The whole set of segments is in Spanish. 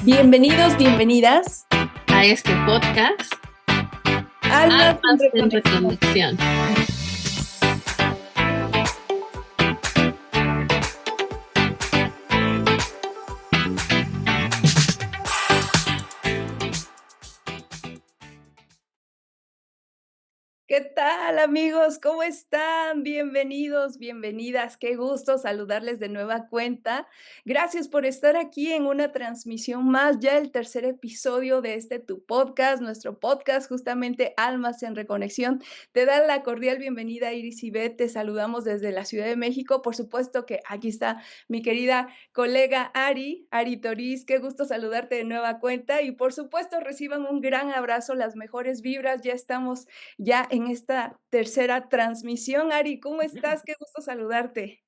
Bienvenidos, bienvenidas a este podcast Almas en en Reconexión. ¿Qué tal, amigos? ¿Cómo están? Bienvenidos, bienvenidas. Qué gusto saludarles de nueva cuenta. Gracias por estar aquí en una transmisión más, ya el tercer episodio de tu podcast, nuestro podcast, justamente Almas en Reconexión. Te da la cordial bienvenida, Iris y Beth. Te saludamos desde la Ciudad de México. Por supuesto que aquí está mi querida colega Ari Toriz. Qué gusto saludarte de nueva cuenta. Y por supuesto, reciban un gran abrazo, las mejores vibras. Ya estamos en esta tercera transmisión. Ari, ¿cómo estás? Qué gusto saludarte.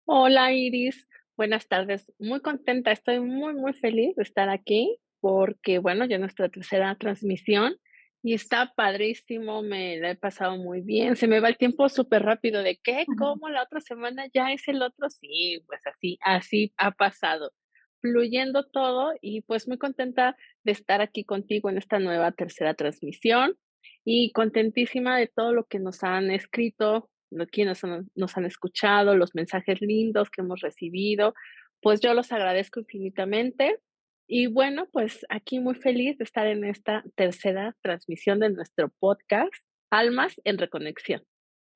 Hola Iris, buenas tardes. Muy contenta, estoy muy feliz de estar aquí porque, bueno, ya nuestra tercera transmisión y está padrísimo, me la he pasado muy bien. Se me va el tiempo súper rápido. ¿De qué? ¿Cómo la otra semana ya es el otro? Sí, pues así ha pasado, fluyendo todo y pues muy contenta de estar aquí contigo en esta nueva tercera transmisión y contentísima de todo lo que nos han escrito, quienes nos han escuchado, los mensajes lindos que hemos recibido, pues yo los agradezco infinitamente. Y bueno, pues aquí muy feliz de estar en esta tercera transmisión de nuestro podcast, Almas en Reconexión.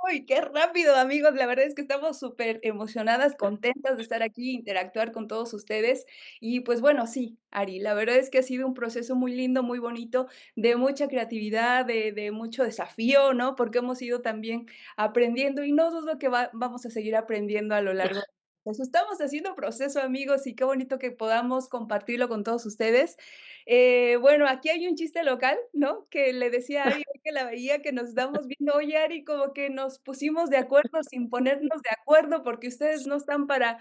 Uy, qué rápido, amigos. La verdad es que estamos súper emocionadas, contentas de estar aquí, interactuar con todos ustedes. Y pues bueno, sí, Ari, la verdad es que ha sido un proceso muy lindo, muy bonito, de mucha creatividad, de mucho desafío, ¿no? Porque hemos ido también aprendiendo y no dudo que vamos a seguir aprendiendo a lo largo. Pues estamos haciendo proceso, amigos, y qué bonito que podamos compartirlo con todos ustedes. Bueno, aquí hay un chiste local, ¿no? Que le decía a Ari hoy que la veía, que nos estamos viendo, oye, Ari, como que nos pusimos de acuerdo sin ponernos de acuerdo, porque ustedes no están para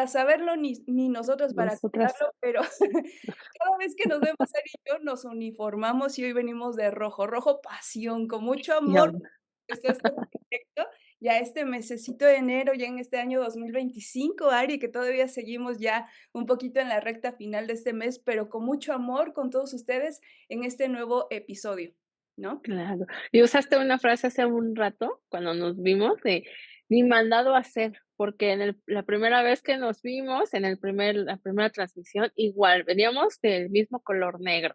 saberlo, ni nosotros para Nosotras, contarlo, pero cada vez que nos vemos, Ari y yo, nos uniformamos y hoy venimos de rojo, rojo pasión, con mucho ya, amor. Está este proyecto, ya este mesecito de enero, ya en este año 2025, Ari, que todavía seguimos ya un poquito en la recta final de este mes, pero con mucho amor con todos ustedes en este nuevo episodio, ¿no? claro. Y usaste una frase hace un rato, cuando nos vimos, de ni mandado a hacer, porque la primera vez que nos vimos, la primera transmisión, igual, veníamos del mismo color negro.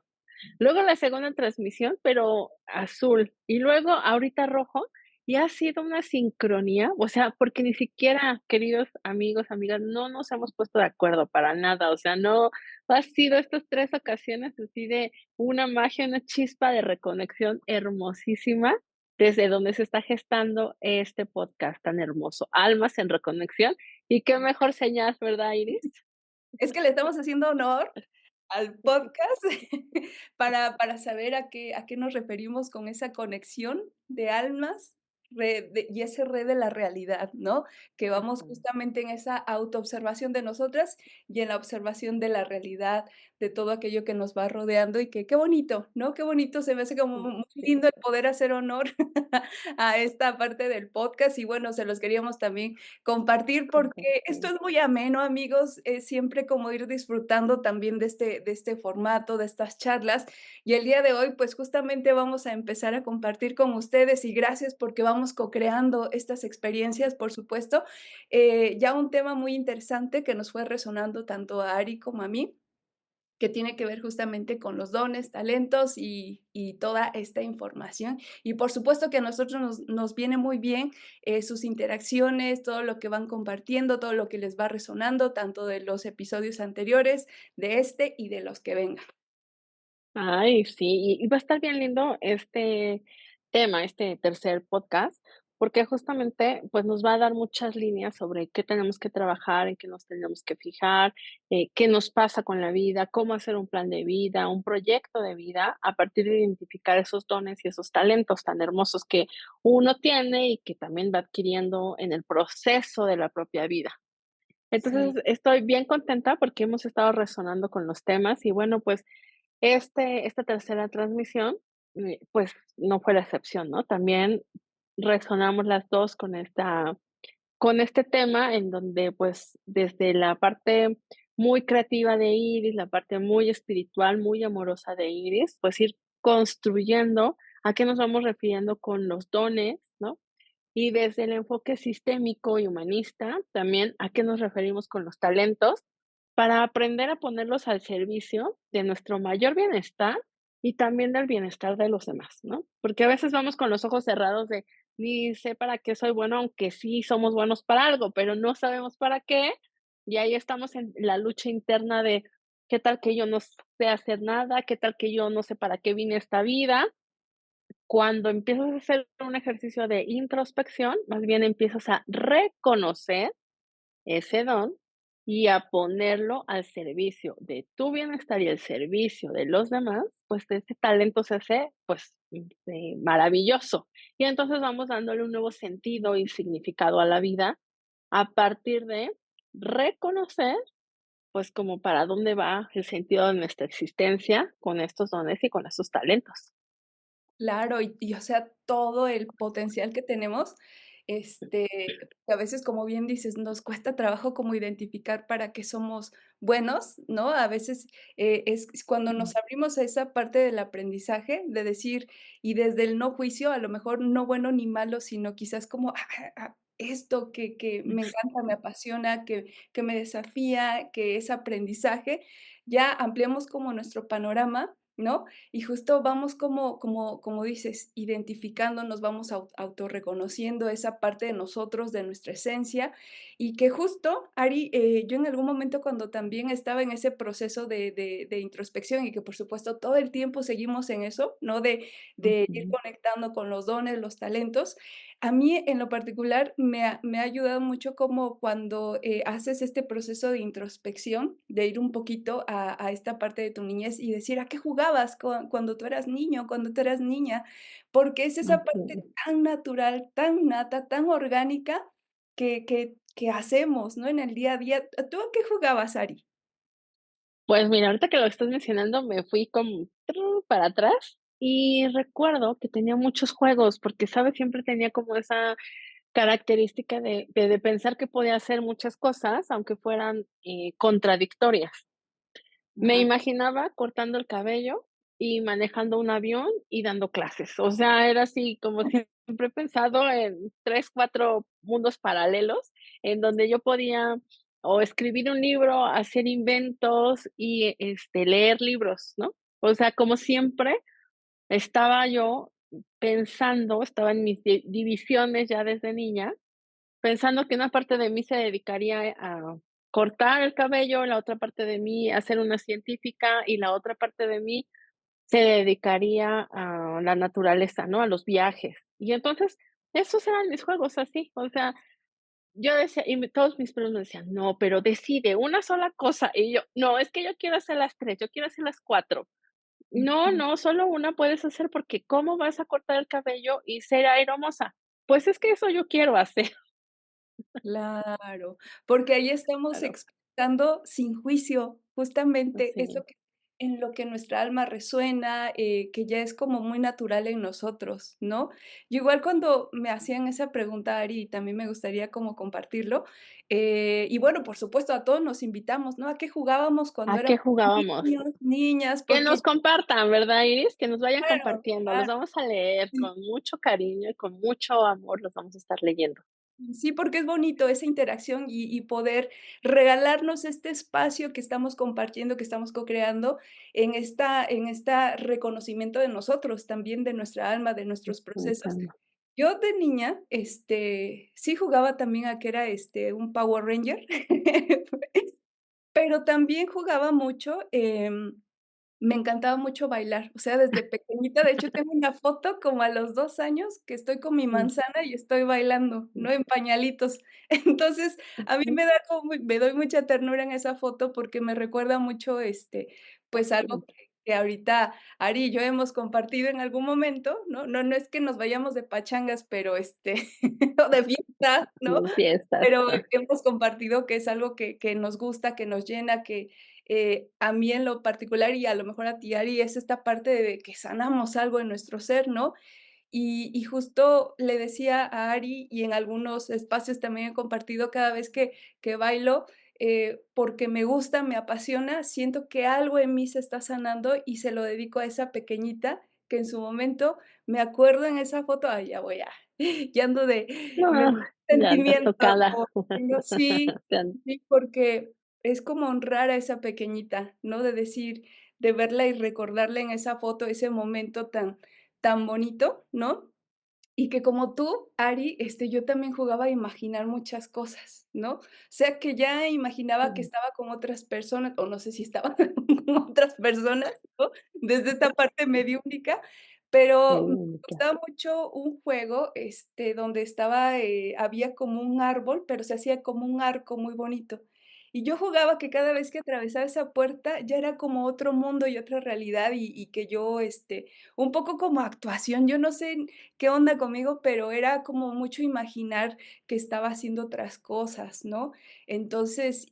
Luego la segunda transmisión, pero azul, y luego ahorita rojo, y ha sido una sincronía, o sea, porque ni siquiera, queridos amigos, amigas, no nos hemos puesto de acuerdo para nada, o sea, no ha sido estas 3 ocasiones así de una magia, una chispa de reconexión hermosísima, desde donde se está gestando este podcast tan hermoso, Almas en Reconexión, y qué mejor señal, ¿verdad, Iris? Es que le estamos haciendo honor al podcast para saber a qué nos referimos con esa conexión de almas y ese red de la realidad, ¿no? Que vamos Ujú. justamente en esa autoobservación de nosotras y en la observación de la realidad, de todo aquello que nos va rodeando y que qué bonito, ¿no? Qué bonito, se me hace como muy Sí. lindo el poder hacer honor a esta parte del podcast y bueno, se los queríamos también compartir porque esto Compartir. es muy ameno, amigos, es siempre como ir disfrutando también de este formato, de estas charlas. Y el día de hoy, pues justamente vamos a empezar a compartir con ustedes y gracias porque vamos co-creando estas experiencias, por supuesto. Ya un tema muy interesante que nos fue resonando tanto a Ari como a mí que tiene que ver justamente con los dones, talentos y toda esta información. Y por supuesto que a nosotros nos viene muy bien sus interacciones, todo lo que van compartiendo, todo lo que les va resonando, tanto de los episodios anteriores, de este y de los que vengan. Ay, sí, y va a estar bien lindo este tema, este tercer podcast, porque justamente, pues, nos va a dar muchas líneas sobre qué tenemos que trabajar, en qué nos tenemos que fijar, qué nos pasa con la vida, cómo hacer un plan de vida, un proyecto de vida, a partir de identificar esos dones y esos talentos tan hermosos que uno tiene y que también va adquiriendo en el proceso de la propia vida. Sí. Entonces, estoy bien contenta porque hemos estado resonando con los temas y bueno, pues esta tercera transmisión, pues, no fue la excepción, ¿no? También resonamos las 2 con este tema en donde, pues, desde la parte muy creativa de Iris, la parte muy espiritual, muy amorosa de Iris, pues ir construyendo a qué nos vamos refiriendo con los dones, ¿no? Y desde el enfoque sistémico y humanista, también a qué nos referimos con los talentos, para aprender a ponerlos al servicio de nuestro mayor bienestar y también del bienestar de los demás, ¿no? Porque a veces vamos con los ojos cerrados de ni sé para qué soy bueno, aunque sí somos buenos para algo, pero no sabemos para qué. Y ahí estamos en la lucha interna de qué tal que yo no sé hacer nada, qué tal que yo no sé para qué vine a esta vida. Cuando empiezas a hacer un ejercicio de introspección, más bien empiezas a reconocer ese don y a ponerlo al servicio de tu bienestar y el servicio de los demás, pues ese talento se hace, pues, maravilloso. Y entonces vamos dándole un nuevo sentido y significado a la vida a partir de reconocer, pues, como para dónde va el sentido de nuestra existencia con estos dones y con estos talentos. Claro, o sea, todo el potencial que tenemos, que a veces, como bien dices, nos cuesta trabajo como identificar para qué somos buenos, ¿no? A veces, es cuando nos abrimos a esa parte del aprendizaje, de decir, y desde el no juicio, a lo mejor no bueno ni malo, sino quizás como, esto que me encanta, me apasiona, que me desafía, que es aprendizaje, ya ampliamos como nuestro panorama, ¿no? Y justo vamos como dices, identificándonos, vamos autorreconociendo esa parte de nosotros, de nuestra esencia, y que justo, Ari, yo en algún momento cuando también estaba en ese proceso de introspección y que por supuesto todo el tiempo seguimos en eso, ¿no? De ir Ujú. conectando con los dones, los talentos. A mí en lo particular me ha ayudado mucho como cuando, haces este proceso de introspección, de ir un poquito a esta parte de tu niñez y decir, ¿a qué jugabas cuando tú eras niño, cuando tú eras niña? Porque es esa parte Okey. tan natural, tan nata, tan orgánica que hacemos, ¿no? En el día a día. ¿Tú a qué jugabas, Ari? Pues mira, ahorita que lo estás mencionando, me fui como para atrás y recuerdo que tenía muchos juegos, porque, ¿sabes? Siempre tenía como esa característica de pensar que podía hacer muchas cosas, aunque fueran, contradictorias. Me Ajá. imaginaba cortando el cabello y manejando un avión y dando clases. O sea, era así como siempre he pensado en 3 4 mundos paralelos en donde yo podía o escribir un libro, hacer inventos y, leer libros, ¿no? O sea, como siempre estaba yo pensando, estaba en mis divisiones ya desde niña, pensando que una parte de mí se dedicaría a cortar el cabello, la otra parte de mí a ser una científica y la otra parte de mí se dedicaría a la naturaleza, ¿no? A los viajes. Y entonces, esos eran mis juegos así, o sea, yo decía, todos mis primos me decían: "No, pero decide una sola cosa", y yo: "No, es que yo quiero hacer las 3, yo quiero hacer las 4". "No, Ujú. no, solo una puedes hacer, porque ¿cómo vas a cortar el cabello y ser aeromoza?". "Pues es que eso yo quiero hacer". Claro, porque ahí estamos Claro, expresando sin juicio, justamente eso sí. que en lo que nuestra alma resuena, que ya es como muy natural en nosotros, ¿no? Yo igual cuando me hacían esa pregunta, Ari, y también me gustaría como compartirlo, y bueno, por supuesto, a todos nos invitamos, ¿no? A qué jugábamos cuando ¿A qué éramos jugábamos? niños, niñas, Que porque nos compartan, ¿verdad, Iris? Que nos vayan claro, compartiendo. Los claro. vamos a leer con mucho cariño y con mucho amor, los vamos a estar leyendo. Sí, porque es bonito esa interacción y poder regalarnos este espacio que estamos compartiendo, que estamos co-creando en esta reconocimiento de nosotros, también de nuestra alma, de nuestros procesos. Entiendo. Yo de niña, sí jugaba también a que era, un Power Ranger, pero también jugaba mucho, me encantaba mucho bailar, o sea, desde pequeñita, de hecho, tengo una foto como a los 2 años que estoy con mi Mm, manzana y estoy bailando, mm, ¿no? En pañalitos. Entonces, a mí ujú, me doy mucha ternura en esa foto porque me recuerda mucho, pues, algo okey. que ahorita Ari y yo hemos compartido en algún momento, ¿no? No es que nos vayamos de pachangas, pero, o de fiesta, ¿no? En fiestas. Pero hemos compartido que es algo que nos gusta, que nos llena, que, a mí en lo particular, y a lo mejor a ti, Ari, es esta parte de que sanamos algo en nuestro ser, ¿no? Y justo le decía a Ari, y en algunos espacios también he compartido cada vez que bailo, porque me gusta, me apasiona, siento que algo en mí se está sanando y se lo dedico a esa pequeñita que en su momento me acuerdo en esa foto, ay, ya voy a ya ando me No, ya andas sentimiento tocada. como tengo sí, Te an sí, porque es como honrar a esa pequeñita, ¿no? De decir, de verla y recordarla en esa foto, ese momento tan bonito, ¿no? Y que como tú, Ari, yo también jugaba a imaginar muchas cosas, ¿no? O sea, que ya imaginaba que mm, estaba con otras personas, o no sé si estaba con otras personas, ¿no? Desde esta parte mediúmnica, pero me única. gustaba mucho un juego, donde había como un árbol, pero se hacía como un arco muy bonito. Y yo jugaba que cada vez que atravesaba esa puerta ya era como otro mundo y otra realidad, y que yo, un poco como actuación, yo no sé qué onda conmigo, pero era como mucho imaginar que estaba haciendo otras cosas, ¿no? Entonces,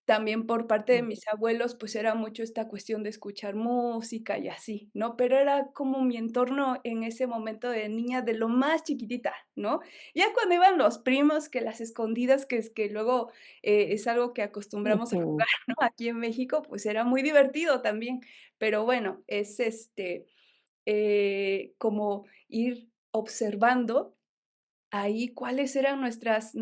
también por parte de Mm, mis abuelos, pues era mucho esta cuestión de escuchar música y así, ¿no? Pero era como mi entorno en ese momento de niña, de lo más chiquitita, ¿no? Ya cuando iban los primos, que las escondidas, que es que luego, es algo que acostumbramos a ujú, jugar, ¿no? Aquí en México, pues era muy divertido también. Pero bueno, como ir observando ahí cuáles eran nuestras,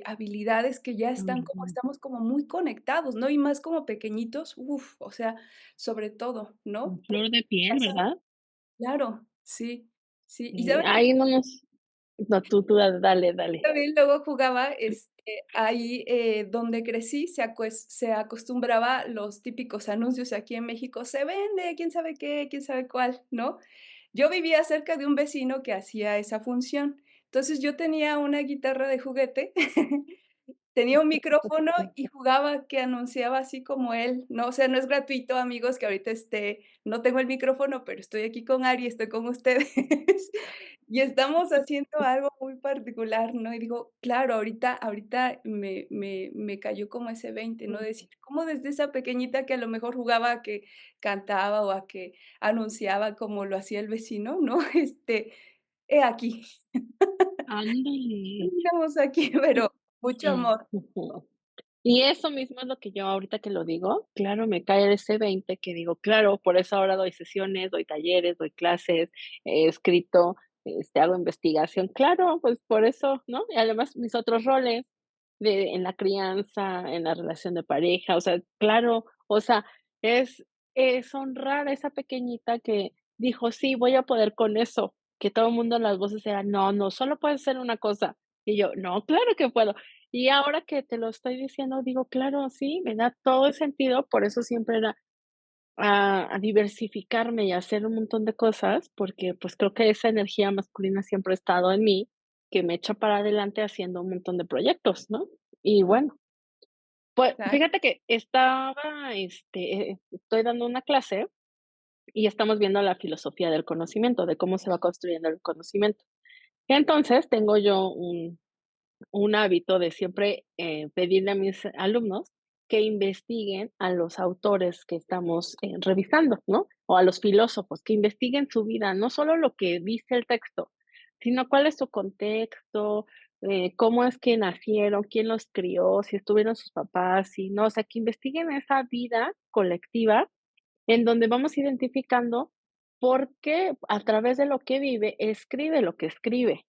habilidades que ya están como ujú. estamos como muy conectados, ¿no? Y más como pequeñitos, uf, o sea, sobre todo, Con ¿no? flor de piel, Pasa ¿verdad? claro, sí, sí. ¿Y Sí, sabes qué? ahí no nos no, tú dale, dale. También luego jugaba, ahí, donde crecí, se acostumbraba los típicos anuncios aquí en México: "Se vende, quién sabe qué, quién sabe cuál", ¿no? Yo vivía cerca de un vecino que hacía esa función. Entonces, yo tenía una guitarra de juguete, tenía un micrófono y jugaba que anunciaba así como él, ¿no? O sea, no es gratuito, amigos, que ahorita, no tengo el micrófono, pero estoy aquí con Ari, estoy con ustedes, y estamos haciendo algo muy particular, ¿no? Y digo, claro, ahorita me cayó como ese 20, ¿no? Mm, Decir, cómo desde esa pequeñita que a lo mejor jugaba a que cantaba o a que anunciaba como lo hacía el vecino, ¿no? He aquí, ándale. estamos aquí, pero mucho Mm, amor. ujú. Y eso mismo es lo que yo ahorita que lo digo, claro, me cae ese 20 que digo, claro, por eso ahora doy sesiones, doy talleres, doy clases, he escrito, hago investigación, claro, pues por eso, ¿no? Y además mis otros roles en la crianza, en la relación de pareja, o sea, claro, o sea, es, es honrar a esa pequeñita que dijo, sí, voy a poder con eso, que todo el mundo las voces eran, no, no, solo puedes hacer una cosa. Y yo, no, claro que puedo. Y ahora que te lo estoy diciendo, digo, claro, sí, me da todo el sentido, por eso siempre era a diversificarme y a hacer un montón de cosas, porque, pues, creo que esa energía masculina siempre ha estado en mí, que me echa para adelante haciendo un montón de proyectos, ¿no? Y bueno, pues, Exacto, fíjate que estaba, estoy dando una clase y estamos viendo la filosofía del conocimiento, de cómo se va construyendo el conocimiento. Entonces, tengo yo un hábito de siempre, pedirle a mis alumnos que investiguen a los autores que estamos, revisando, ¿no? O a los filósofos, que investiguen su vida, no solo lo que dice el texto, sino cuál es su contexto, cómo es que nacieron, quién los crió, si estuvieron sus papás, si no, o sea, que investiguen esa vida colectiva en donde vamos identificando por qué a través de lo que vive, escribe lo que escribe.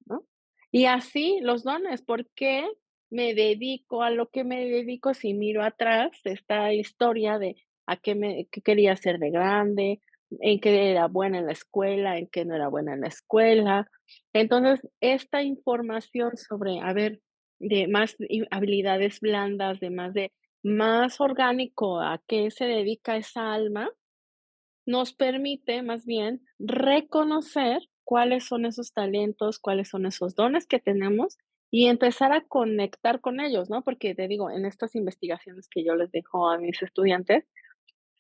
¿No? Y así los dones, ¿por qué me dedico a lo que me dedico si miro atrás esta historia de qué quería ser de grande, en qué era buena en la escuela, en qué no era buena en la escuela? Entonces, esta información sobre, a ver, de más habilidades blandas, de más orgánico a qué se dedica esa alma, nos permite, más bien, reconocer cuáles son esos talentos, cuáles son esos dones que tenemos y empezar a conectar con ellos, ¿no? Porque te digo, en estas investigaciones que yo les dejo a mis estudiantes,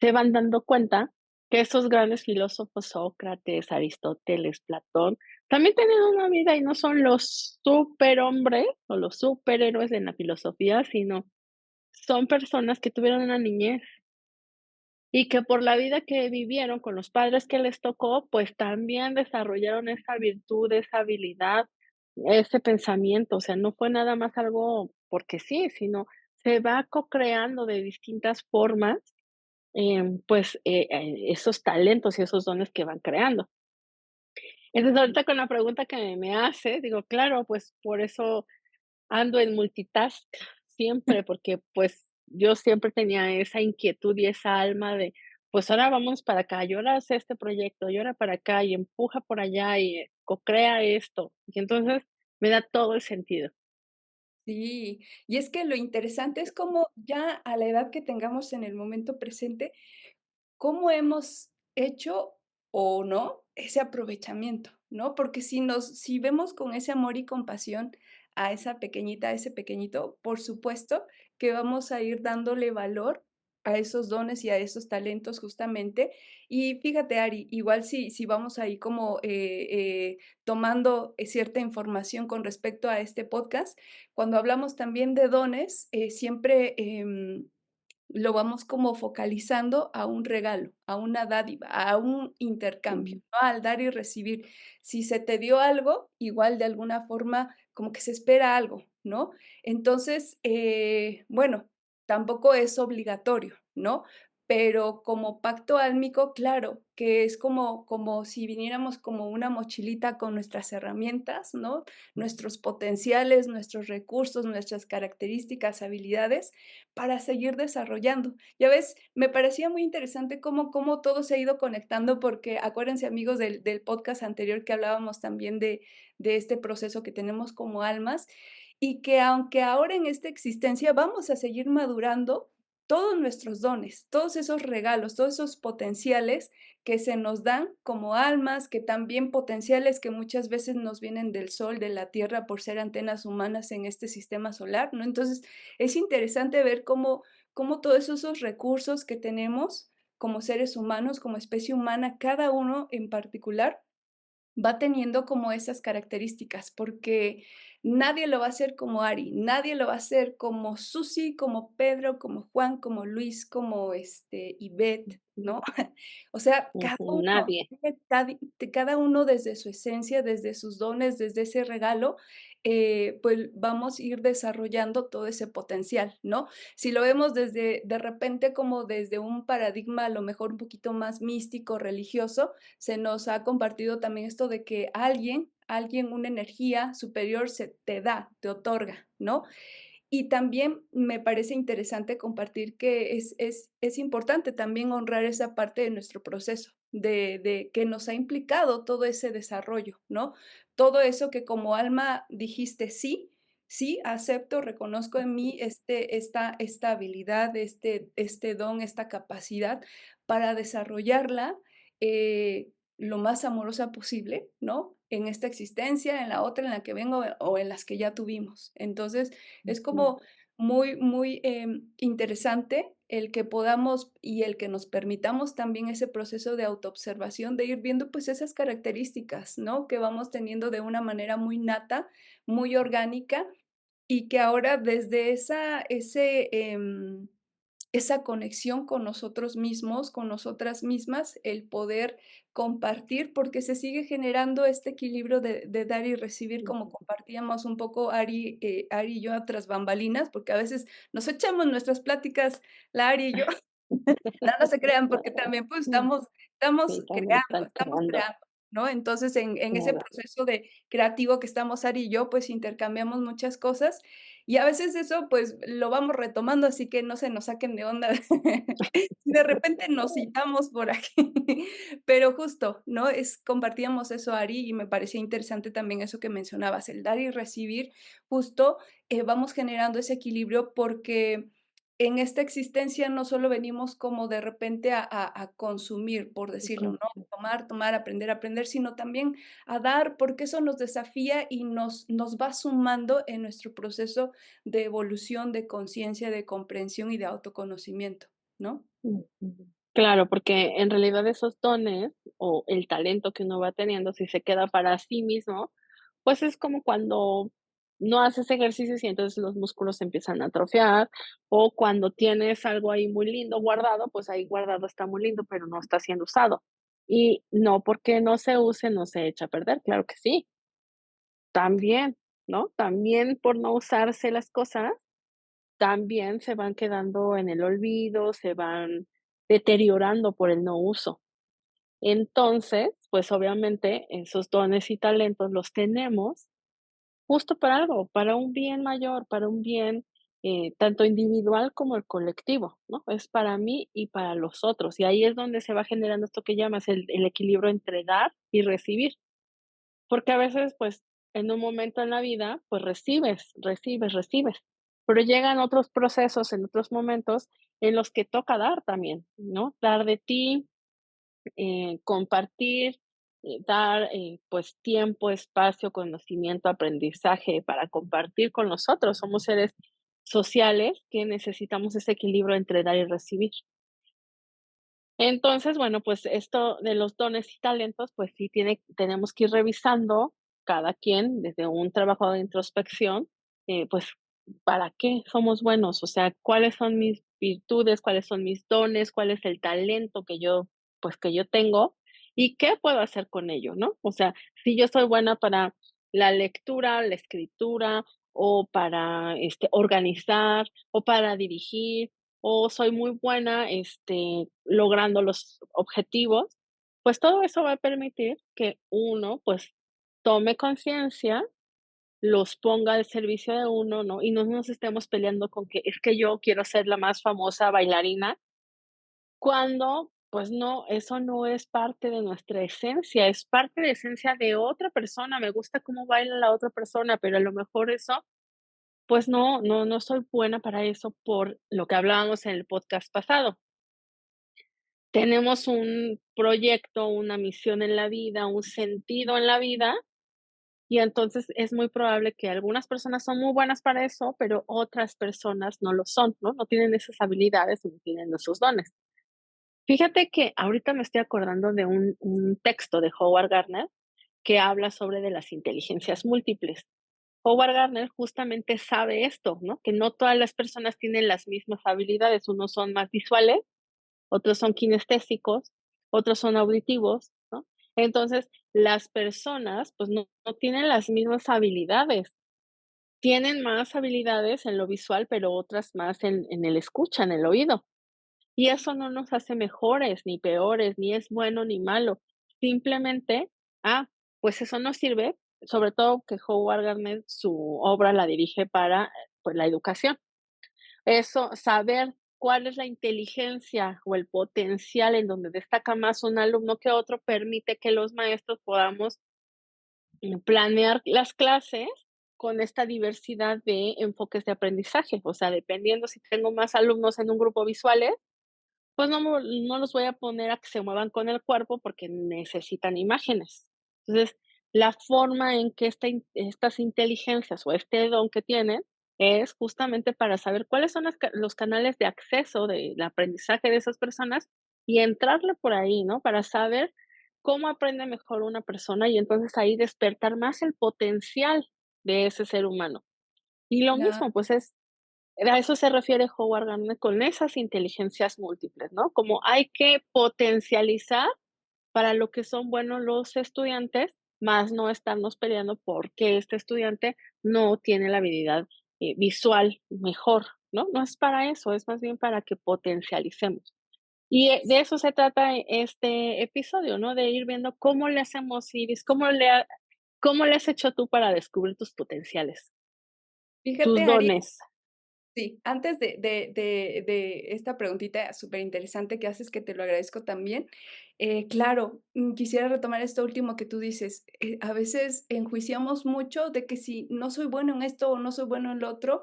se van dando cuenta que esos grandes filósofos, Sócrates, Aristóteles, Platón, también tienen una vida y no son los superhombres o los superhéroes en la filosofía, sino son personas que tuvieron una niñez y que por la vida que vivieron con los padres que les tocó, pues también desarrollaron esa virtud, esa habilidad, ese pensamiento, o sea, no fue nada más algo porque sí, sino se va co-creando de distintas formas, pues, esos talentos y esos dones que van creando. Entonces, ahorita con la pregunta que me hace, digo, claro, pues, por eso ando en multitask siempre, porque, pues, yo siempre tenía esa inquietud y esa alma de, pues, ahora vamos para acá, y ahora hace este proyecto, y ahora para acá, y empuja por allá, y co-crea esto. Y entonces me da todo el sentido. Sí, y es que lo interesante es cómo ya a la edad que tengamos en el momento presente, cómo hemos hecho o no ese aprovechamiento, ¿no? Porque si vemos con ese amor y compasión a esa pequeñita, a ese pequeñito, por supuesto que vamos a ir dándole valor a esos dones y a esos talentos justamente. Y fíjate, Ari, igual si vamos ahí como tomando cierta información con respecto a este podcast, cuando hablamos también de dones, siempre lo vamos como focalizando a un regalo, a una dádiva, a un intercambio, Ujú, ¿no? Al dar y recibir. Si se te dio algo, igual de alguna forma como que se espera algo, ¿no? Entonces, bueno, tampoco es obligatorio, ¿no? Pero como pacto álmico, claro, que es como si viniéramos como una mochilita con nuestras herramientas, ¿no? Nuestros potenciales, nuestros recursos, nuestras características, habilidades, para seguir desarrollando. Ya ves, me parecía muy interesante cómo todo se ha ido conectando, porque acuérdense, amigos, del podcast anterior que hablábamos también de este proceso que tenemos como almas, y que aunque ahora en esta existencia vamos a seguir madurando todos nuestros dones, todos esos regalos, todos esos potenciales que se nos dan como almas, que también potenciales que muchas veces nos vienen del sol, de la tierra, por ser antenas humanas en este sistema solar, ¿no? Entonces, es interesante ver cómo todos esos recursos que tenemos como seres humanos, como especie humana, cada uno en particular, va teniendo como esas características, porque nadie lo va a hacer como Ari, nadie lo va a hacer como Susi, como Pedro, como Juan, como Luis, como, Ivette, ujú, ¿no? O sea, ujú, nadie. cada uno desde su esencia, desde sus dones, desde ese regalo, pues vamos a ir desarrollando todo ese potencial, ¿no? Si lo vemos desde de repente como desde un paradigma a lo mejor un poquito más místico, religioso, se nos ha compartido también esto de que alguien, una energía superior se te da, te otorga, ¿no? Y también me parece interesante compartir que es importante también honrar esa parte de nuestro proceso, de que nos ha implicado todo ese desarrollo, ¿no? Todo eso que como alma dijiste: "Sí, sí, acepto, reconozco en mí esta habilidad, este don, esta capacidad para desarrollarla, lo más amorosa posible", ¿no? En esta existencia, en la otra en la que vengo o en las que ya tuvimos. Entonces, es Ujú, como muy interesante el que podamos y el que nos permitamos también ese proceso de autoobservación, de ir viendo, pues, esas características, ¿no? Que vamos teniendo de una manera muy nata, muy orgánica, y que ahora desde esa conexión con nosotros mismos, con nosotras mismas, el poder compartir, porque se sigue generando este equilibrio de dar y recibir, como ujú. compartíamos un poco Ari y yo tras bambalinas, porque a veces nos echamos nuestras pláticas, la Ari y yo. No se crean, porque también, pues, Sí, también están estamos creando, creando, ¿no? Entonces, en ese claro. proceso de creativo que estamos Ari y yo, pues, intercambiamos muchas cosas, y a veces eso, pues, lo vamos retomando, así que no se nos saquen de onda si de repente nos citamos por aquí. Pero justo, ¿no? Compartíamos eso, Ari, y me parecía interesante también eso que mencionabas, el dar y recibir, justo, vamos generando ese equilibrio porque en esta existencia no solo venimos como de repente a consumir, por decirlo, ¿no? Tomar, tomar, aprender, aprender, sino también a dar, porque eso nos desafía y nos va sumando en nuestro proceso de evolución, de conciencia, de comprensión y de autoconocimiento, ¿no? Ujú. Claro, porque en realidad esos dones o el talento que uno va teniendo, si se queda para sí mismo, pues es como cuando no haces ejercicios y entonces los músculos se empiezan a atrofiar, o cuando tienes algo ahí muy lindo guardado, pues ahí guardado está muy lindo, pero no está siendo usado. Y no porque no se use, no se echa a perder, claro que sí, también, ¿no? También por no usarse las cosas también se van quedando en el olvido, se van deteriorando por el no uso. Entonces, pues, obviamente, esos dones y talentos los tenemos justo para algo, para un bien mayor, para un bien, tanto individual como el colectivo, ¿no? Es para mí y para los otros, y ahí es donde se va generando esto que llamas el equilibrio entre dar y recibir, porque a veces, pues, en un momento en la vida, pues, recibes, pero llegan otros procesos en otros momentos en los que toca dar también, ¿no? Dar de ti, compartir, dar, pues, tiempo, espacio, conocimiento, aprendizaje para compartir con los otros. Somos seres sociales que necesitamos ese equilibrio entre dar y recibir. Entonces, bueno, pues esto de los dones y talentos, pues sí tenemos que ir revisando cada quien desde un trabajo de introspección, pues, ¿para qué somos buenos? O sea, ¿cuáles son mis virtudes? ¿Cuáles son mis dones? ¿Cuál es el talento que yo, pues, que yo tengo? ¿Y qué puedo hacer con ello, no? O sea, si yo soy buena para la lectura, la escritura, o para, organizar, o para dirigir, o soy muy buena, logrando los objetivos, pues todo eso va a permitir que uno, pues, tome conciencia, los ponga al servicio de uno, ¿no? Y no nos estemos peleando con que es que yo quiero ser la más famosa bailarina, cuando, pues no, eso no es parte de nuestra esencia, es parte de esencia de otra persona. Me gusta cómo baila la otra persona, pero a lo mejor eso, pues no soy buena para eso por lo que hablábamos en el podcast pasado. Tenemos un proyecto, una misión en la vida, un sentido en la vida, y entonces es muy probable que algunas personas son muy buenas para eso, pero otras personas no lo son, ¿no? No tienen esas habilidades, no tienen esos dones. Fíjate que ahorita me estoy acordando de un texto de Howard Gardner que habla sobre de las inteligencias múltiples. Howard Gardner justamente sabe esto, ¿no? Que no todas las personas tienen las mismas habilidades, unos son más visuales, otros son kinestésicos, otros son auditivos, ¿no? Entonces, las personas, pues, no tienen las mismas habilidades. Tienen más habilidades en lo visual, pero otras más en el escucha, en el oído. Y eso no nos hace mejores, ni peores, ni es bueno ni malo. Simplemente, ah, pues eso nos sirve, sobre todo que Howard Gardner su obra la dirige para, pues, la educación. Eso, saber cuál es la inteligencia o el potencial en donde destaca más un alumno que otro, permite que los maestros podamos, planear las clases con esta diversidad de enfoques de aprendizaje. O sea, dependiendo si tengo más alumnos en un grupo visuales, pues no los voy a poner a que se muevan con el cuerpo porque necesitan imágenes. Entonces, la forma en que estas inteligencias o este don que tienen es justamente para saber cuáles son los canales de acceso del aprendizaje de esas personas y entrarle por ahí, ¿no? Para saber cómo aprende mejor una persona y entonces ahí despertar más el potencial de ese ser humano. Y lo Claro, mismo, pues a eso se refiere Howard Gardner con esas inteligencias múltiples, ¿no? Como hay que potencializar para lo que son buenos los estudiantes, más no estarnos peleando porque este estudiante no tiene la habilidad, visual mejor, ¿no? No es para eso, es más bien para que potencialicemos. Y, de eso se trata este episodio, ¿no? De ir viendo cómo le hacemos, Iris, cómo le has hecho tú para descubrir tus potenciales, tus fíjate, Ari. dones. Sí, antes de esta preguntita superinteresante que haces, que te lo agradezco también, claro, quisiera retomar esto último que tú dices, a veces enjuiciamos mucho de que si no soy bueno en esto o no soy bueno en lo otro,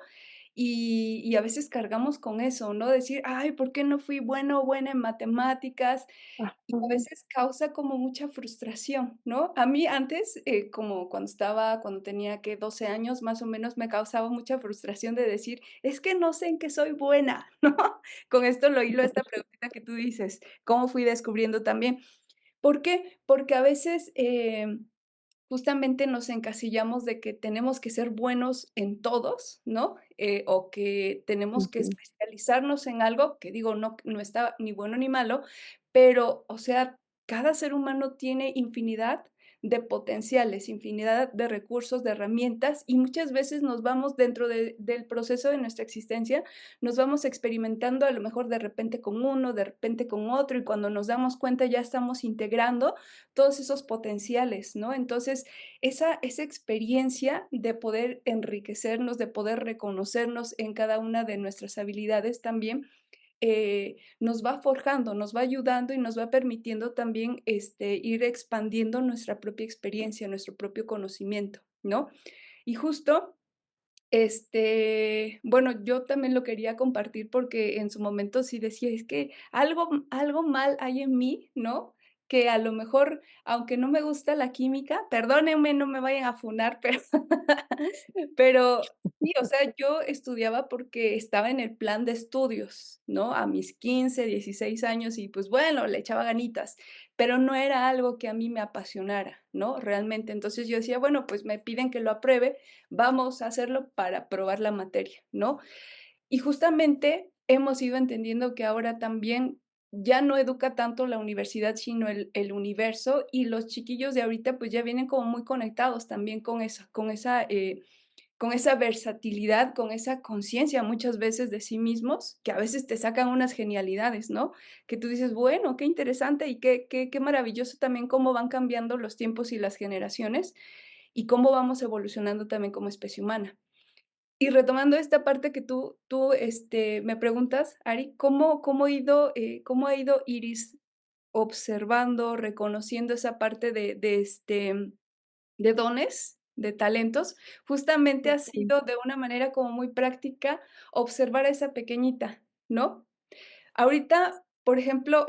y a veces cargamos con eso, ¿no? Decir: "Ay, ¿por qué no fui bueno o buena en matemáticas?". Ajá, Y a veces causa como mucha frustración, ¿no? A mí antes, como cuando tenía, que 12 años, más o menos, me causaba mucha frustración de decir: "Es que no sé en qué soy buena", ¿no? Con esto lo hilo a esta preguntita que tú dices, ¿cómo fui descubriendo también? ¿Por qué? Porque a veces, justamente nos encasillamos de que tenemos que ser buenos en todos, ¿no? O que tenemos que ujú. especializarnos en algo, que digo, no está ni bueno ni malo, pero, o sea, cada ser humano tiene infinidad de potenciales, infinidad de recursos, de herramientas, y muchas veces nos vamos dentro del proceso de nuestra existencia, nos vamos experimentando a lo mejor de repente con uno, de repente con otro, y cuando nos damos cuenta ya estamos integrando todos esos potenciales, ¿no? Entonces, esa experiencia de poder enriquecernos, de poder reconocernos en cada una de nuestras habilidades también, nos va forjando, nos va ayudando y nos va permitiendo también, ir expandiendo nuestra propia experiencia, nuestro propio conocimiento, ¿no? Y justo, bueno, yo también lo quería compartir porque en su momento sí decía: "Es que algo mal hay en mí", ¿no? Que a lo mejor, aunque no me gusta la química, perdónenme, no me vayan a funar, pero pero sí, o sea, yo estudiaba porque estaba en el plan de estudios, ¿no? A mis 15, 16 años y, pues, bueno, le echaba ganitas, pero no era algo que a mí me apasionara, ¿no? Realmente. Entonces, yo decía: "Bueno, pues, me piden que lo apruebe, vamos a hacerlo para aprobar la materia", ¿no? Y justamente hemos ido entendiendo que ahora también ya no educa tanto la universidad, sino el universo, y los chiquillos de ahorita, pues, ya vienen como muy conectados también con esa versatilidad, con esa conciencia muchas veces de sí mismos, que a veces te sacan unas genialidades, ¿no? Que tú dices: "Bueno, qué interesante y qué maravilloso también cómo van cambiando los tiempos y las generaciones, y cómo vamos evolucionando también como especie humana". Y retomando esta parte que tú me preguntas, Ari, cómo ha ido Iris observando, reconociendo esa parte de dones, de talentos? Justamente ha Ujú. sido de una manera como muy práctica observar a esa pequeñita, ¿no? Ahorita, por ejemplo,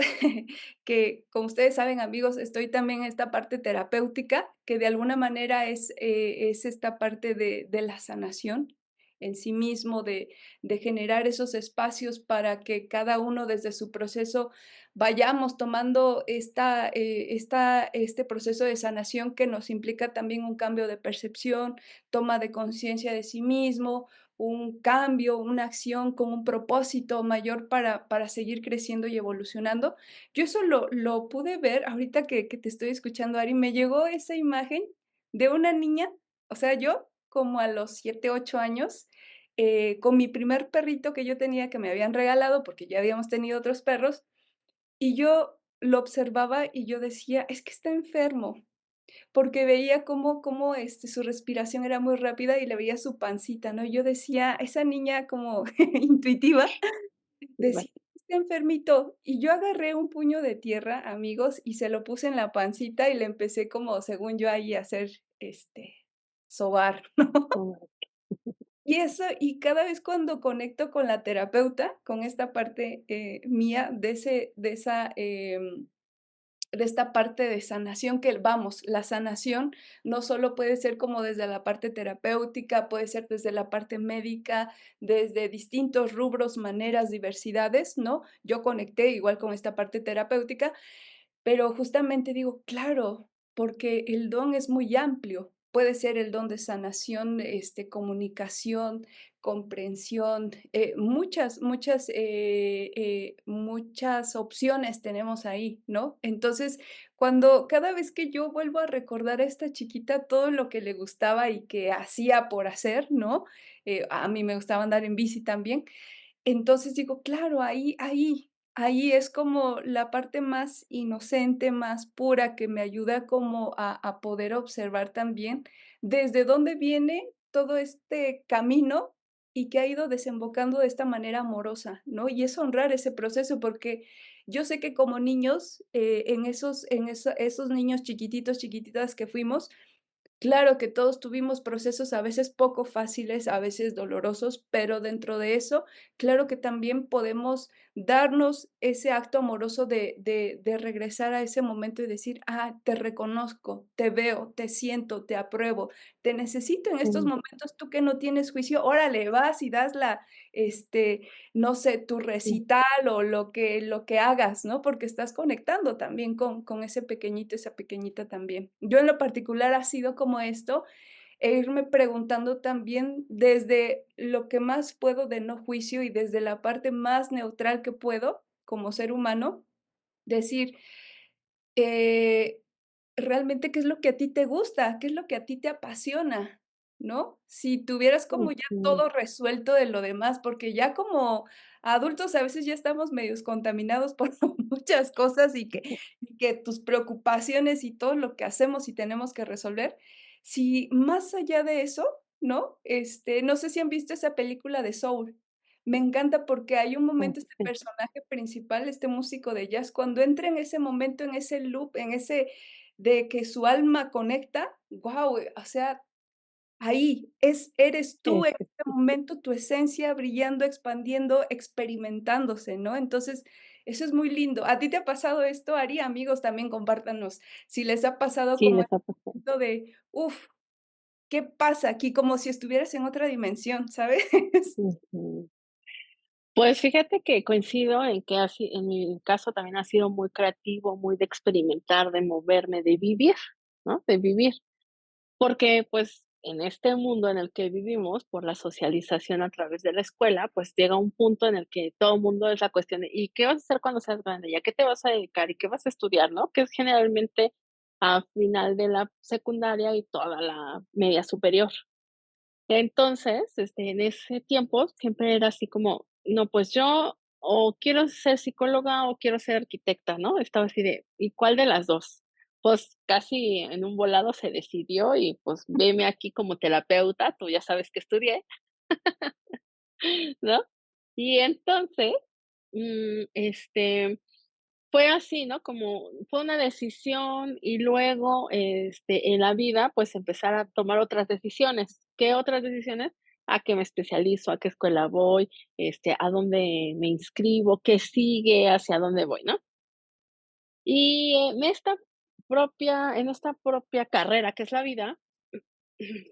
que como ustedes saben, amigos, estoy también en esta parte terapéutica, que de alguna manera es esta parte de la sanación en sí mismo, de generar esos espacios para que cada uno desde su proceso vayamos tomando este proceso de sanación que nos implica también un cambio de percepción, toma de conciencia de sí mismo, un cambio, una acción con un propósito mayor para seguir creciendo y evolucionando. Yo eso lo pude ver ahorita que te estoy escuchando, Ari, me llegó esa imagen de una niña, o sea, yo como a los 7 8 años, con mi primer perrito que yo tenía, que me habían regalado, porque ya habíamos tenido otros perros, y yo lo observaba y yo decía: "Es que está enfermo", porque veía cómo su respiración era muy rápida y le veía su pancita, ¿no? Yo decía, esa niña como intuitiva, decía: "Está enfermito". Y yo agarré un puño de tierra, amigos, y se lo puse en la pancita y le empecé como, según yo, ahí a hacer, sobar. Y eso y cada vez cuando conecto con la terapeuta, con esta parte, mía de esta parte de sanación que vamos, la sanación no solo puede ser como desde la parte terapéutica, puede ser desde la parte médica, desde distintos rubros, maneras, diversidades, ¿no? Yo conecté igual con esta parte terapéutica, pero justamente digo, claro, porque el don es muy amplio. Puede ser el don de sanación, comunicación, comprensión, muchas opciones tenemos ahí, ¿no? Entonces, cada vez que yo vuelvo a recordar a esta chiquita todo lo que le gustaba y que hacía por hacer, ¿no? A mí me gustaba andar en bici también, entonces digo, claro, ahí es como la parte más inocente, más pura, que me ayuda como a poder observar también desde dónde viene todo este camino y que ha ido desembocando de esta manera amorosa, ¿no? Y es honrar ese proceso, porque yo sé que como niños, esos niños chiquititos, chiquititas que fuimos, claro que todos tuvimos procesos a veces poco fáciles, a veces dolorosos, pero dentro de eso, claro que también podemos darnos ese acto amoroso de regresar a ese momento y decir: "Ah, te reconozco, te veo, te siento, te apruebo, te necesito en estos Mm, momentos, tú que no tienes juicio, órale, vas y das este, no sé, tu sí. recital o lo que hagas", ¿no? Porque estás conectando también con ese pequeñito, esa pequeñita también. Yo en lo particular ha sido como esto, e irme preguntando también desde lo que más puedo de no juicio y desde la parte más neutral que puedo como ser humano, decir, realmente qué es lo que a ti te gusta, qué es lo que a ti te apasiona, ¿no? Si tuvieras como ya Ujú. todo resuelto de lo demás, porque ya como adultos a veces ya estamos medios contaminados por muchas cosas y que tus preocupaciones y todo lo que hacemos y tenemos que resolver. Si más allá de eso, ¿no? No sé si han visto esa película de Soul. Me encanta porque hay un Oh, momento, este sí, personaje principal, este músico de jazz, cuando entra en ese momento, en ese loop, en ese de que su alma conecta, guau, o sea, ahí eres sí, tú en sí, este sí. momento, tu esencia brillando, expandiendo, experimentándose, ¿no? Entonces, eso es muy lindo. ¿A ti te ha pasado esto, Ari? Amigos, también compártanos si les ha pasado Sí, como les este ha pasado. momento de, uf, ¿qué pasa aquí? Como si estuvieras en otra dimensión, ¿sabes? Ujú. Pues fíjate que coincido en que en mi caso también ha sido muy creativo, muy de experimentar, de moverme, de vivir, ¿no? De vivir. Porque, pues, en este mundo en el que vivimos, por la socialización a través de la escuela, pues llega un punto en el que todo el mundo es la cuestión de: "¿Y qué vas a hacer cuando seas grande? ¿Y a qué te vas a dedicar? ¿Y qué vas a estudiar?", ¿no? Que es generalmente a final de la secundaria y toda la media superior. Entonces, en ese tiempo siempre era así como: "No, pues yo o quiero ser psicóloga o quiero ser arquitecta", ¿no? Estaba así de: "¿Y cuál de las 2?". Pues casi en un volado se decidió y, pues, veme aquí como terapeuta, tú ya sabes que estudié, ¿no? Y entonces, fue así, ¿no? Como fue una decisión y luego, en la vida, pues, empezar a tomar otras decisiones. ¿Qué otras decisiones? A qué me especializo, a qué escuela voy, a dónde me inscribo, qué sigue, hacia dónde voy, ¿no? Y en esta propia carrera que es la vida,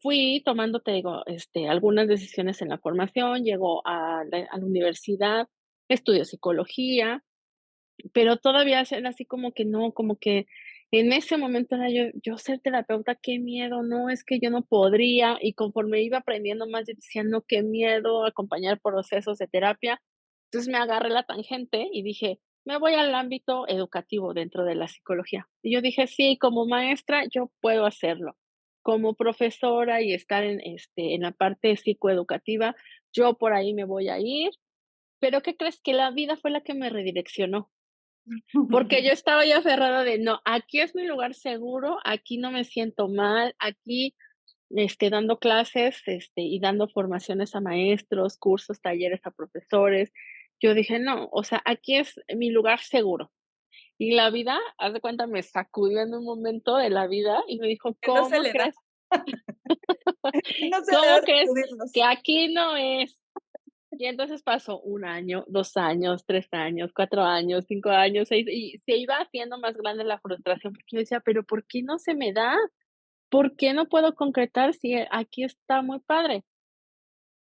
fui tomando, te digo, algunas decisiones en la formación, llego a la universidad, estudio psicología, pero todavía era así como que no, como que en ese momento era yo ser terapeuta, qué miedo, no, es que yo no podría, y conforme iba aprendiendo más, yo decía: "No, qué miedo acompañar procesos de terapia". Entonces, me agarré la tangente y dije: "Me voy al ámbito educativo dentro de la psicología". Y yo dije: "Sí, como maestra yo puedo hacerlo. Como profesora y estar en la parte psicoeducativa, yo por ahí me voy a ir". Pero, ¿qué crees? Que la vida fue la que me redireccionó. Porque yo estaba ya aferrada de: "No, aquí es mi lugar seguro, aquí no me siento mal, aquí, dando clases, y dando formaciones a maestros, cursos, talleres a profesores". Yo dije: "No, o sea, aquí es mi lugar seguro". Y la vida, haz de cuenta, me sacudió en un momento de la vida y me dijo: Que no se "¿Cómo le da, crees? no se le da ¿Cómo crees sacudirlos. que aquí no es?". Y entonces pasó 1 año, 2 años, 3 años, 4 años, 5 años, 6 y se iba haciendo más grande la frustración, porque yo decía: "Pero, ¿por qué no se me da? ¿Por qué no puedo concretar si aquí está muy padre?".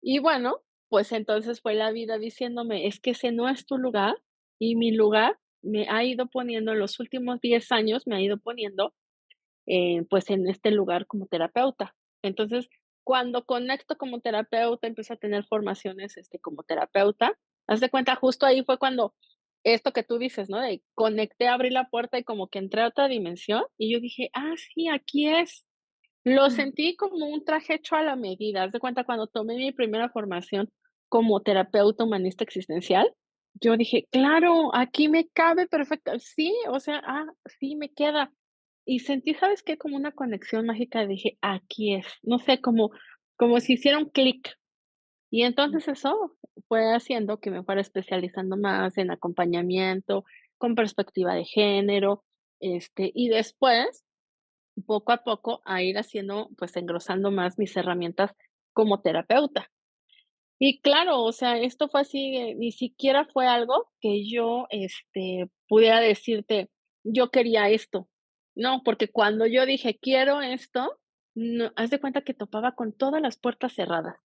Y bueno, pues entonces fue la vida diciéndome: "Es que ese no es tu lugar", y mi lugar me ha ido poniendo en los últimos 10 años, me ha ido poniendo pues, en este lugar como terapeuta. Entonces, cuando conecto como terapeuta, empiezo a tener formaciones, como terapeuta. Haz de cuenta, justo ahí fue cuando esto que tú dices, ¿no? De conecté, abrí la puerta y como que entré a otra dimensión, y yo dije: "Ah, sí, aquí es". Lo sentí como un traje hecho a la medida. Haz de cuenta, cuando tomé mi primera formación como terapeuta humanista existencial, yo dije: "Claro, aquí me cabe perfecto". Sí, o sea, sí, me queda. Y sentí, ¿sabes qué? Como una conexión mágica, dije: "Aquí es". No sé, como si hiciera un clic. Y entonces eso fue haciendo que me fuera especializando más en acompañamiento, con perspectiva de género, y después poco a poco a ir haciendo, pues, engrosando más mis herramientas como terapeuta. Y claro, o sea, esto fue así, ni siquiera fue algo que yo, pudiera decirte: "Yo quería esto". No, porque cuando yo dije: "Quiero esto", no, haz de cuenta que topaba con todas las puertas cerradas.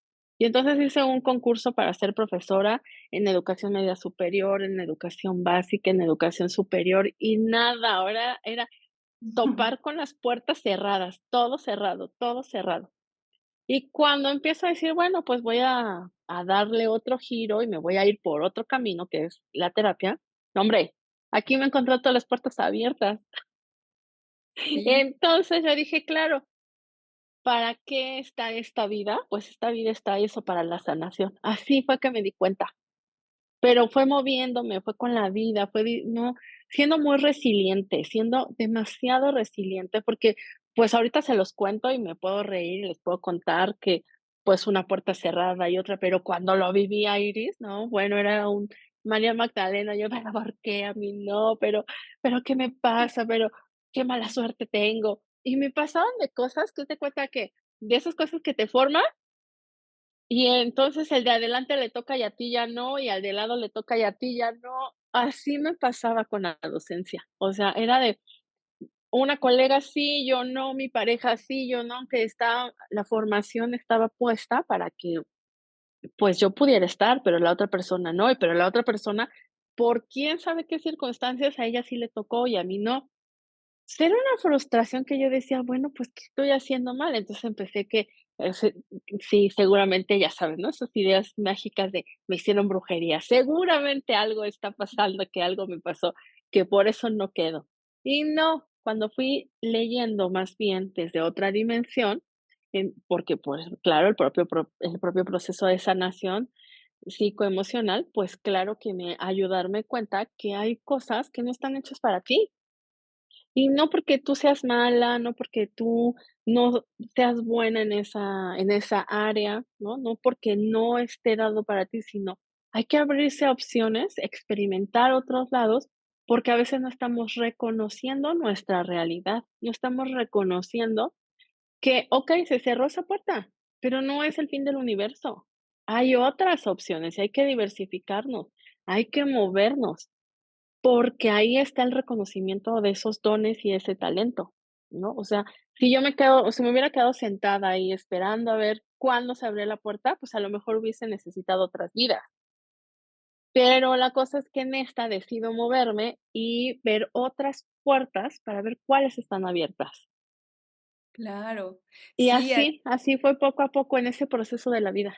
Y entonces hice un concurso para ser profesora en educación media superior, en educación básica, en educación superior, y nada, ahora era topar con las puertas cerradas, todo cerrado, todo cerrado. Y cuando empiezo a decir, bueno, pues voy a darle otro giro y me voy a ir por otro camino, que es la terapia, no, hombre, aquí me encontré todas las puertas abiertas. Sí, Entonces, yo dije: "Claro, ¿para qué está esta vida? Pues esta vida está eso, para la sanación". Así fue que me di cuenta. Pero fue moviéndome, fue con la vida, fue no, siendo muy resiliente, siendo demasiado resiliente, porque, pues, ahorita se los cuento y me puedo reír y les puedo contar que, pues, una puerta cerrada y otra, pero cuando lo vivía Iris, no, bueno, era un María Magdalena, yo, pero, ¿por qué a mí no? Pero, ¿qué me pasa? Pero, qué mala suerte tengo. Y me pasaban de cosas que haz de cuenta que de esas cosas que te forman y entonces el de adelante le toca y a ti ya no, y al de lado le toca y a ti ya no. Así me pasaba con la docencia. O sea, era de una colega sí, yo no, mi pareja sí, yo no, aunque está la formación estaba puesta para que, pues, yo pudiera estar, pero la otra persona no, y pero la otra persona, por quién sabe qué circunstancias, a ella sí le tocó y a mí no. Era una frustración que yo decía: "Bueno, pues, ¿qué estoy haciendo mal?". Entonces empecé que, se sí, seguramente, ya sabes, ¿no? Esas ideas mágicas de: "Me hicieron brujería, seguramente algo está pasando, que algo me pasó, que por eso no quedo". Y no, cuando fui leyendo más bien desde otra dimensión, porque, pues, claro, el propio proceso de sanación psicoemocional, pues, claro que me ayudó a darme cuenta que hay cosas que no están hechas para ti. Y no porque tú seas mala, no porque tú no seas buena en esa área, ¿no? No porque no esté dado para ti, sino hay que abrirse a opciones, experimentar otros lados, porque a veces no estamos reconociendo nuestra realidad, no estamos reconociendo que, okey, se cerró esa puerta, pero no es el fin del universo. Hay otras opciones y hay que diversificarnos, hay que movernos. Porque ahí está el reconocimiento de esos dones y ese talento, ¿no? O sea, si me hubiera quedado sentada ahí esperando a ver cuándo se abría la puerta, pues, a lo mejor hubiese necesitado otras vidas. Pero la cosa es que en esta decido moverme y ver otras puertas para ver cuáles están abiertas. claro. Y Sí, así fue poco a poco en ese proceso de la vida.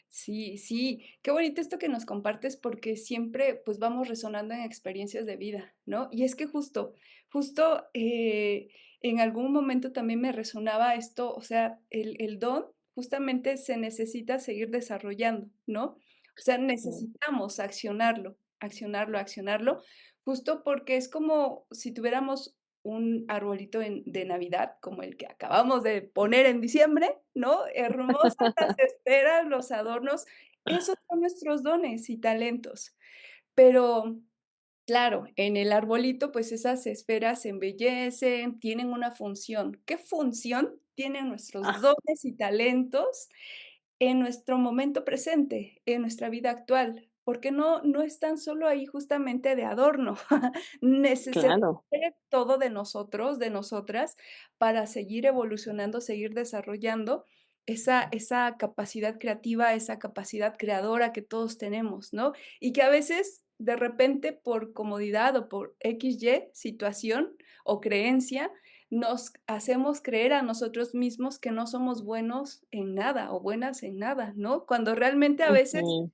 sí, sí, qué bonito esto que nos compartes porque siempre, pues, vamos resonando en experiencias de vida, ¿no? Y es que justo, en algún momento también me resonaba esto, o sea, el don justamente se necesita seguir desarrollando, ¿no? O sea, Mm, necesitamos accionarlo, justo porque es como si tuviéramos un arbolito de Navidad, como el que acabamos de poner en diciembre, ¿no? Hermosas las esferas, los adornos, esos son nuestros dones y talentos. Pero, claro, en el arbolito, pues esas esferas se embellecen, tienen una función. ¿Qué función tienen nuestros ah, dones y talentos en nuestro momento presente, en nuestra vida actual? Porque no están solo ahí justamente de adorno. Se claro, requiere todo de nosotros, de nosotras, para seguir evolucionando, seguir desarrollando esa capacidad creativa, esa capacidad creadora que todos tenemos, ¿no? Y que a veces, de repente, por comodidad o por XY situación o creencia, nos hacemos creer a nosotros mismos que no somos buenos en nada o buenas en nada, ¿no? Cuando realmente a veces ujú,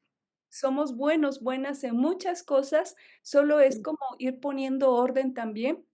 somos buenos, buenas en muchas cosas, solo es como ir poniendo orden también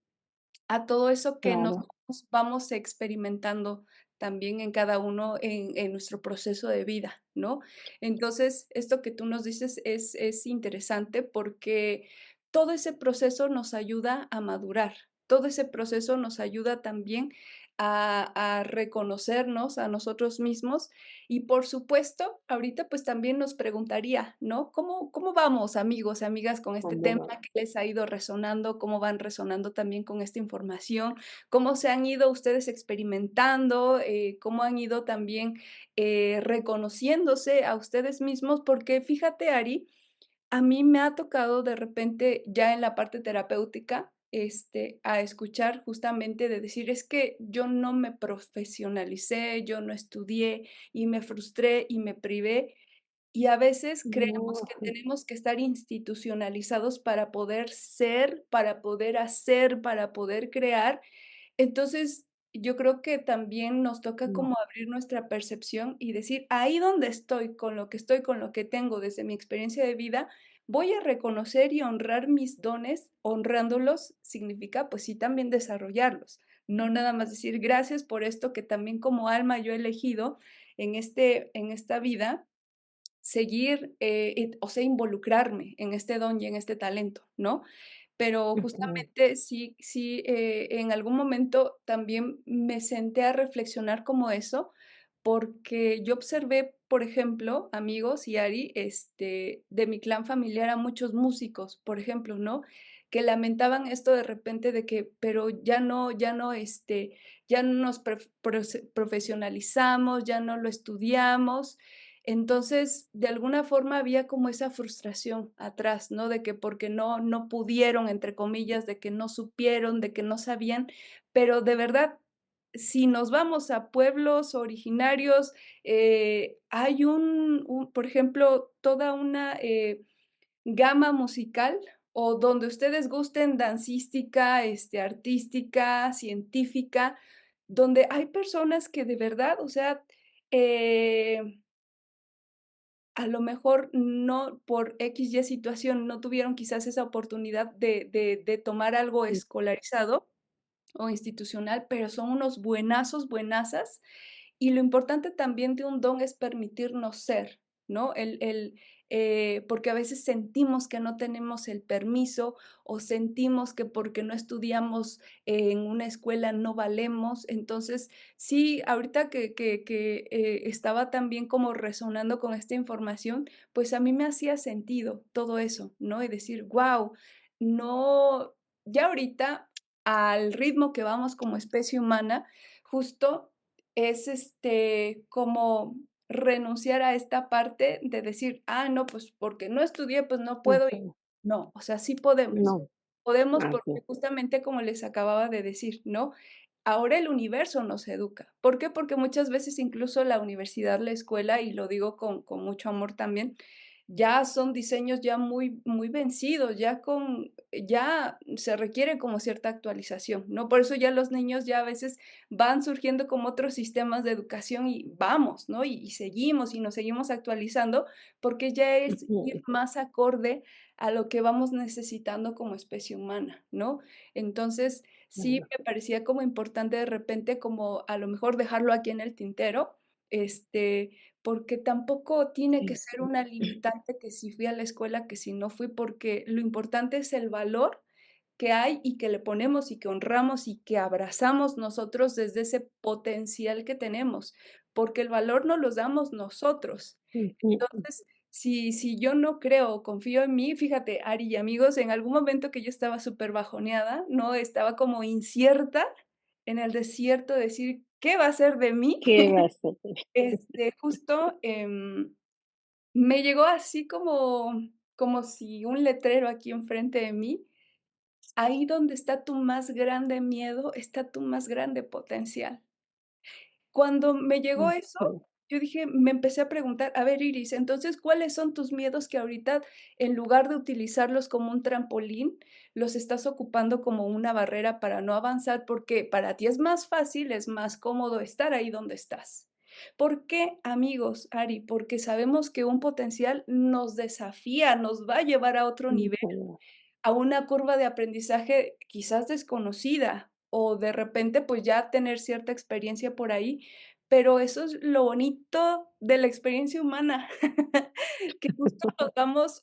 a todo eso que claro, nosotros vamos experimentando también en cada uno en nuestro proceso de vida, ¿no? Entonces, esto que tú nos dices es interesante porque todo ese proceso nos ayuda a madurar, todo ese proceso nos ayuda también a reconocernos a nosotros mismos y, por supuesto, ahorita, pues, también nos preguntaría, ¿no? ¿Cómo vamos, amigos, amigas, con este ¿cómo tema? va? ¿Qué les ha ido resonando? ¿Cómo van resonando también con esta información? ¿Cómo se han ido ustedes experimentando? ¿Cómo han ido también, reconociéndose a ustedes mismos? Porque fíjate, Ari, a mí me ha tocado de repente, ya en la parte terapéutica, a escuchar justamente de decir: "Es que yo no me profesionalicé, yo no estudié y me frustré y me privé". Y a veces creemos No, que tenemos que estar institucionalizados para poder ser, para poder hacer, para poder crear. Entonces, yo creo que también nos toca no, como abrir nuestra percepción y decir: "Ahí donde estoy, con lo que tengo desde mi experiencia de vida, voy a reconocer y honrar mis dones, honrándolos significa, pues sí, también desarrollarlos, no nada más decir gracias por esto que también como alma yo he elegido en esta vida, seguir, o sea, involucrarme en este don y en este talento, ¿no? Pero Ujú, justamente sí, en algún momento también me senté a reflexionar como eso, porque yo observé, por ejemplo, amigos y Ari, de mi clan familiar a muchos músicos, por ejemplo, ¿no? Que lamentaban esto de repente de que, pero ya no nos profesionalizamos, ya no lo estudiamos. Entonces, de alguna forma había como esa frustración atrás, ¿no? De que porque no pudieron, entre comillas, de que no supieron, de que no sabían, pero de verdad, si nos vamos a pueblos originarios, hay por ejemplo, toda una, gama musical, o donde ustedes gusten, dancística, artística, científica, donde hay personas que de verdad, o sea, eh a lo mejor no por X, Y situación no tuvieron quizás esa oportunidad de tomar algo mm, escolarizado o institucional, pero son unos buenazos, buenazas. Y lo importante también de un don es permitirnos ser, ¿no? Porque a veces sentimos que no tenemos el permiso o sentimos que porque no estudiamos en una escuela no valemos. Entonces, sí, ahorita que estaba también como resonando con esta información, pues a mí me hacía sentido todo eso, ¿no? Y decir, guau, no, ya ahorita al ritmo que vamos como especie humana, justo es, como renunciar a esta parte de decir: "Ah, no, pues porque no estudié, pues no puedo", y ujú. no, o sea, sí podemos. No, Podemos así porque es. justamente como les acababa de decir, ¿no? Ahora el universo nos educa. ¿Por qué? Porque muchas veces incluso la universidad, la escuela, y lo digo con mucho amor también, ya son diseños ya muy muy vencidos, ya se requiere como cierta actualización, ¿no? Por eso ya los niños ya a veces van surgiendo como otros sistemas de educación y vamos, ¿no? Y seguimos y nos seguimos actualizando, porque ya es ir Ujú, más acorde a lo que vamos necesitando como especie humana, ¿no? Entonces, sí claro. me parecía como importante de repente como a lo mejor dejarlo aquí en el tintero, este, porque tampoco tiene que Sí, ser una limitante que si fui a la escuela, que si no fui, porque lo importante es el valor que hay y que le ponemos y que honramos y que abrazamos nosotros desde ese potencial que tenemos, porque el valor nos los damos nosotros. ujú, Entonces, si yo no creo o confío en mí, fíjate, Ari y amigos, en algún momento que yo estaba súper bajoneada, ¿no? Estaba como incierta en el desierto, decir: "¿Qué va a ser de mí?". ¿qué va a ser? Justo, me llegó así como si un letrero aquí enfrente de mí: "Ahí donde está tu más grande miedo, está tu más grande potencial". Cuando me llegó eso, Ujú, yo dije me empecé a preguntar: "A ver, Iris, entonces, ¿cuáles son tus miedos que ahorita, en lugar de utilizarlos como un trampolín, los estás ocupando como una barrera para no avanzar? Porque para ti es más fácil, es más cómodo estar ahí donde estás". ¿Por qué, amigos, Ari? Porque sabemos que un potencial nos desafía, nos va a llevar a otro nivel, ujú, a una curva de aprendizaje quizás desconocida, o de repente, pues, ya tener cierta experiencia por ahí, pero eso es lo bonito de la experiencia humana, que justo nos vamos,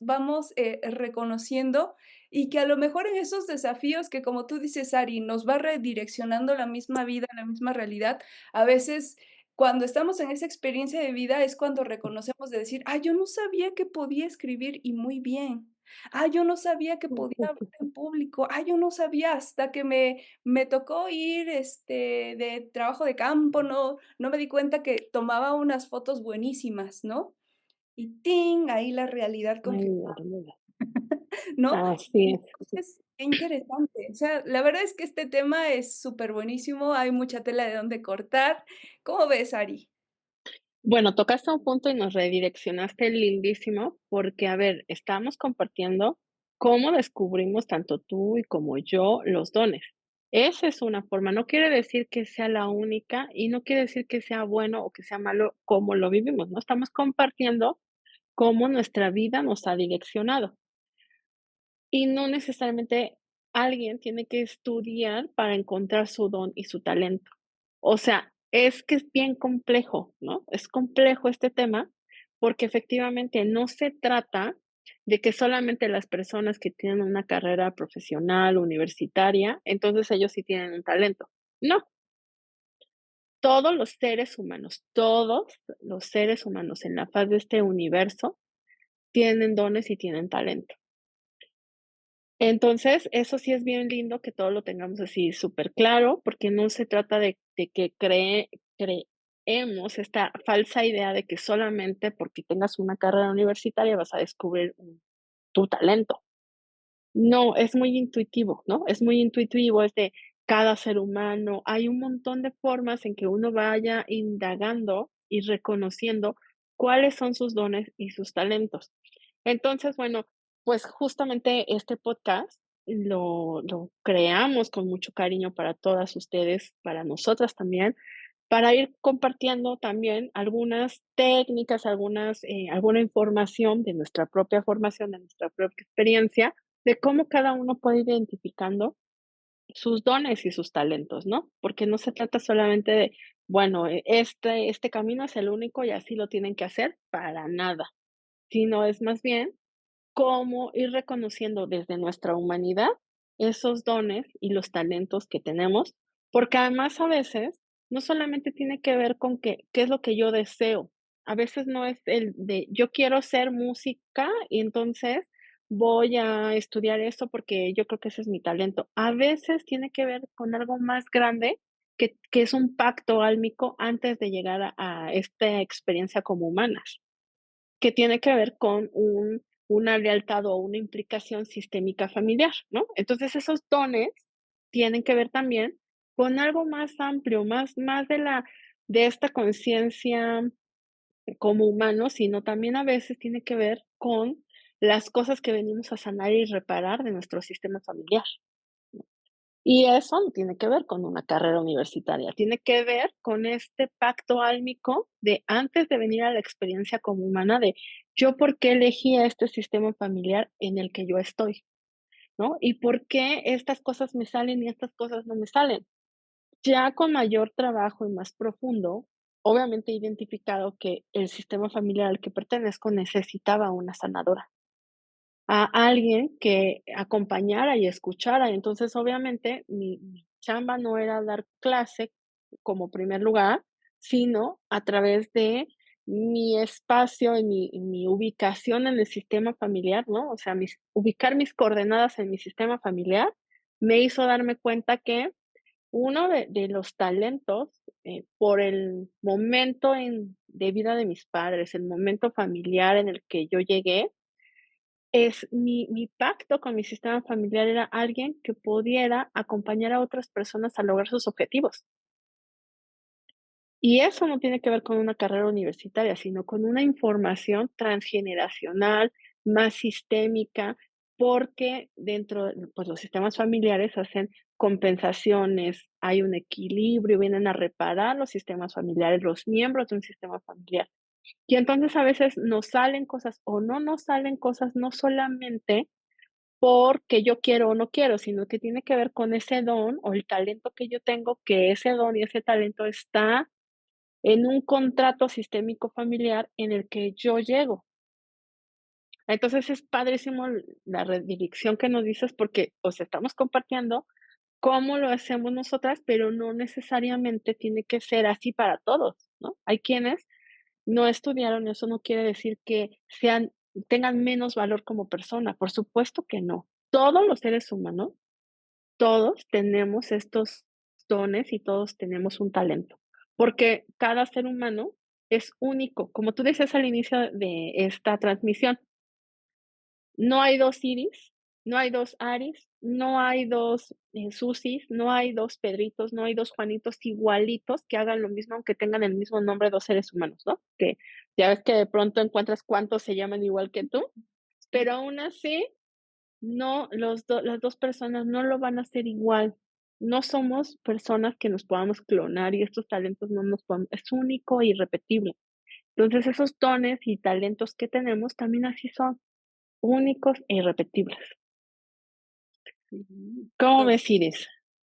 reconociendo y que a lo mejor en esos desafíos que, como tú dices, Ari, nos va redireccionando la misma vida, la misma realidad, a veces, cuando estamos en esa experiencia de vida es cuando reconocemos de decir: "Ah, yo no sabía que podía escribir y muy bien". Ah, yo no sabía que podía hablar ujú. en público. Ah, yo no sabía hasta que me tocó ir, de trabajo de campo, no me di cuenta que tomaba unas fotos buenísimas, ¿no? Y tin, ahí la realidad Ay, confirmada, hermosa. ¿no? Así es. Entonces, qué interesante. O sea, la verdad es que este tema es súper buenísimo. Hay mucha tela de dónde cortar. ¿Cómo ves, Ari? Bueno, tocaste un punto y nos redireccionaste lindísimo, porque, a ver, estábamos compartiendo cómo descubrimos tanto tú y como yo los dones. Esa es una forma, no quiere decir que sea la única y no quiere decir que sea bueno o que sea malo como lo vivimos, ¿no? Estamos compartiendo cómo nuestra vida nos ha direccionado. y no necesariamente alguien tiene que estudiar para encontrar su don y su talento. O sea, es que es bien complejo, ¿no? Es complejo este tema, porque efectivamente no se trata de que solamente las personas que tienen una carrera profesional, universitaria, entonces ellos sí tienen un talento. No, todos los seres humanos en la faz de este universo tienen dones y tienen talento. Entonces, eso sí es bien lindo que todo lo tengamos así súper claro, porque no se trata de que creemos esta falsa idea de que solamente porque tengas una carrera universitaria vas a descubrir tu talento. No, es muy intuitivo, ¿no? Es muy intuitivo, es de cada ser humano. Hay un montón de formas en que uno vaya indagando y reconociendo cuáles son sus dones y sus talentos. Entonces, bueno, pues justamente este podcast lo creamos con mucho cariño para todas ustedes, para nosotras también, para ir compartiendo también algunas técnicas, alguna información de nuestra propia formación, de nuestra propia experiencia, de cómo cada uno puede ir identificando sus dones y sus talentos, ¿no? Porque no se trata solamente de, bueno, este camino es el único y así lo tienen que hacer, para nada, sino es más bien cómo ir reconociendo desde nuestra humanidad esos dones y los talentos que tenemos, porque además a veces no solamente tiene que ver con qué es lo que yo deseo, a veces no es el de yo quiero ser música y entonces voy a estudiar esto porque yo creo que ese es mi talento. A veces tiene que ver con algo más grande que es un pacto álmico antes de llegar a esta experiencia como humanas. Que tiene que ver con una lealtad o una implicación sistémica familiar, ¿no? Entonces, esos dones tienen que ver también con algo más amplio, más de esta conciencia como humanos, sino también a veces tiene que ver con las cosas que venimos a sanar y reparar de nuestro sistema familiar. Y eso no tiene que ver con una carrera universitaria, tiene que ver con este pacto álmico de antes de venir a la experiencia como humana de yo por qué elegí a este sistema familiar en el que yo estoy, ¿no? Y por qué estas cosas me salen y estas cosas no me salen. Ya con mayor trabajo y más profundo, obviamente he identificado que el sistema familiar al que pertenezco necesitaba una sanadora. A alguien que acompañara y escuchara. Entonces, obviamente, mi chamba no era dar clase como primer lugar, sino a través de mi espacio y mi ubicación en el sistema familiar, ¿no? O sea, ubicar mis coordenadas en mi sistema familiar me hizo darme cuenta que uno de los talentos, por el momento de vida de mis padres, el momento familiar en el que yo llegué, es mi pacto con mi sistema familiar era alguien que pudiera acompañar a otras personas a lograr sus objetivos. Y eso no tiene que ver con una carrera universitaria, sino con una información transgeneracional, más sistémica, porque dentro de, pues, los sistemas familiares hacen compensaciones, hay un equilibrio, vienen a reparar los sistemas familiares, los miembros de un sistema familiar. Y entonces a veces nos salen cosas o no nos salen cosas, no solamente porque yo quiero o no quiero, sino que tiene que ver con ese don o el talento que yo tengo, que ese don y ese talento está en un contrato sistémico familiar en el que yo llego. Entonces es padrísimo la redirección que nos dices porque os estamos compartiendo cómo lo hacemos nosotras, pero no necesariamente tiene que ser así para todos, ¿no? Hay quienes no estudiaron, eso no quiere decir que tengan menos valor como persona, por supuesto que no. Todos los seres humanos, todos tenemos estos dones y todos tenemos un talento, porque cada ser humano es único. Como tú decías al inicio de esta transmisión, no hay 2 Iris, no hay 2 Aris, no hay 2 Susis, no hay 2 Pedritos, no hay 2 Juanitos igualitos que hagan lo mismo, aunque tengan el mismo nombre, 2 seres humanos, ¿no? Que ya ves que de pronto encuentras cuántos se llaman igual que tú, Sí. pero aún así no, las 2 personas no lo van a hacer igual. No somos personas que nos podamos clonar y estos talentos no nos podemos es único e irrepetible. Entonces, esos dones y talentos que tenemos también así son, únicos e irrepetibles. ¿Cómo To ves, Iris?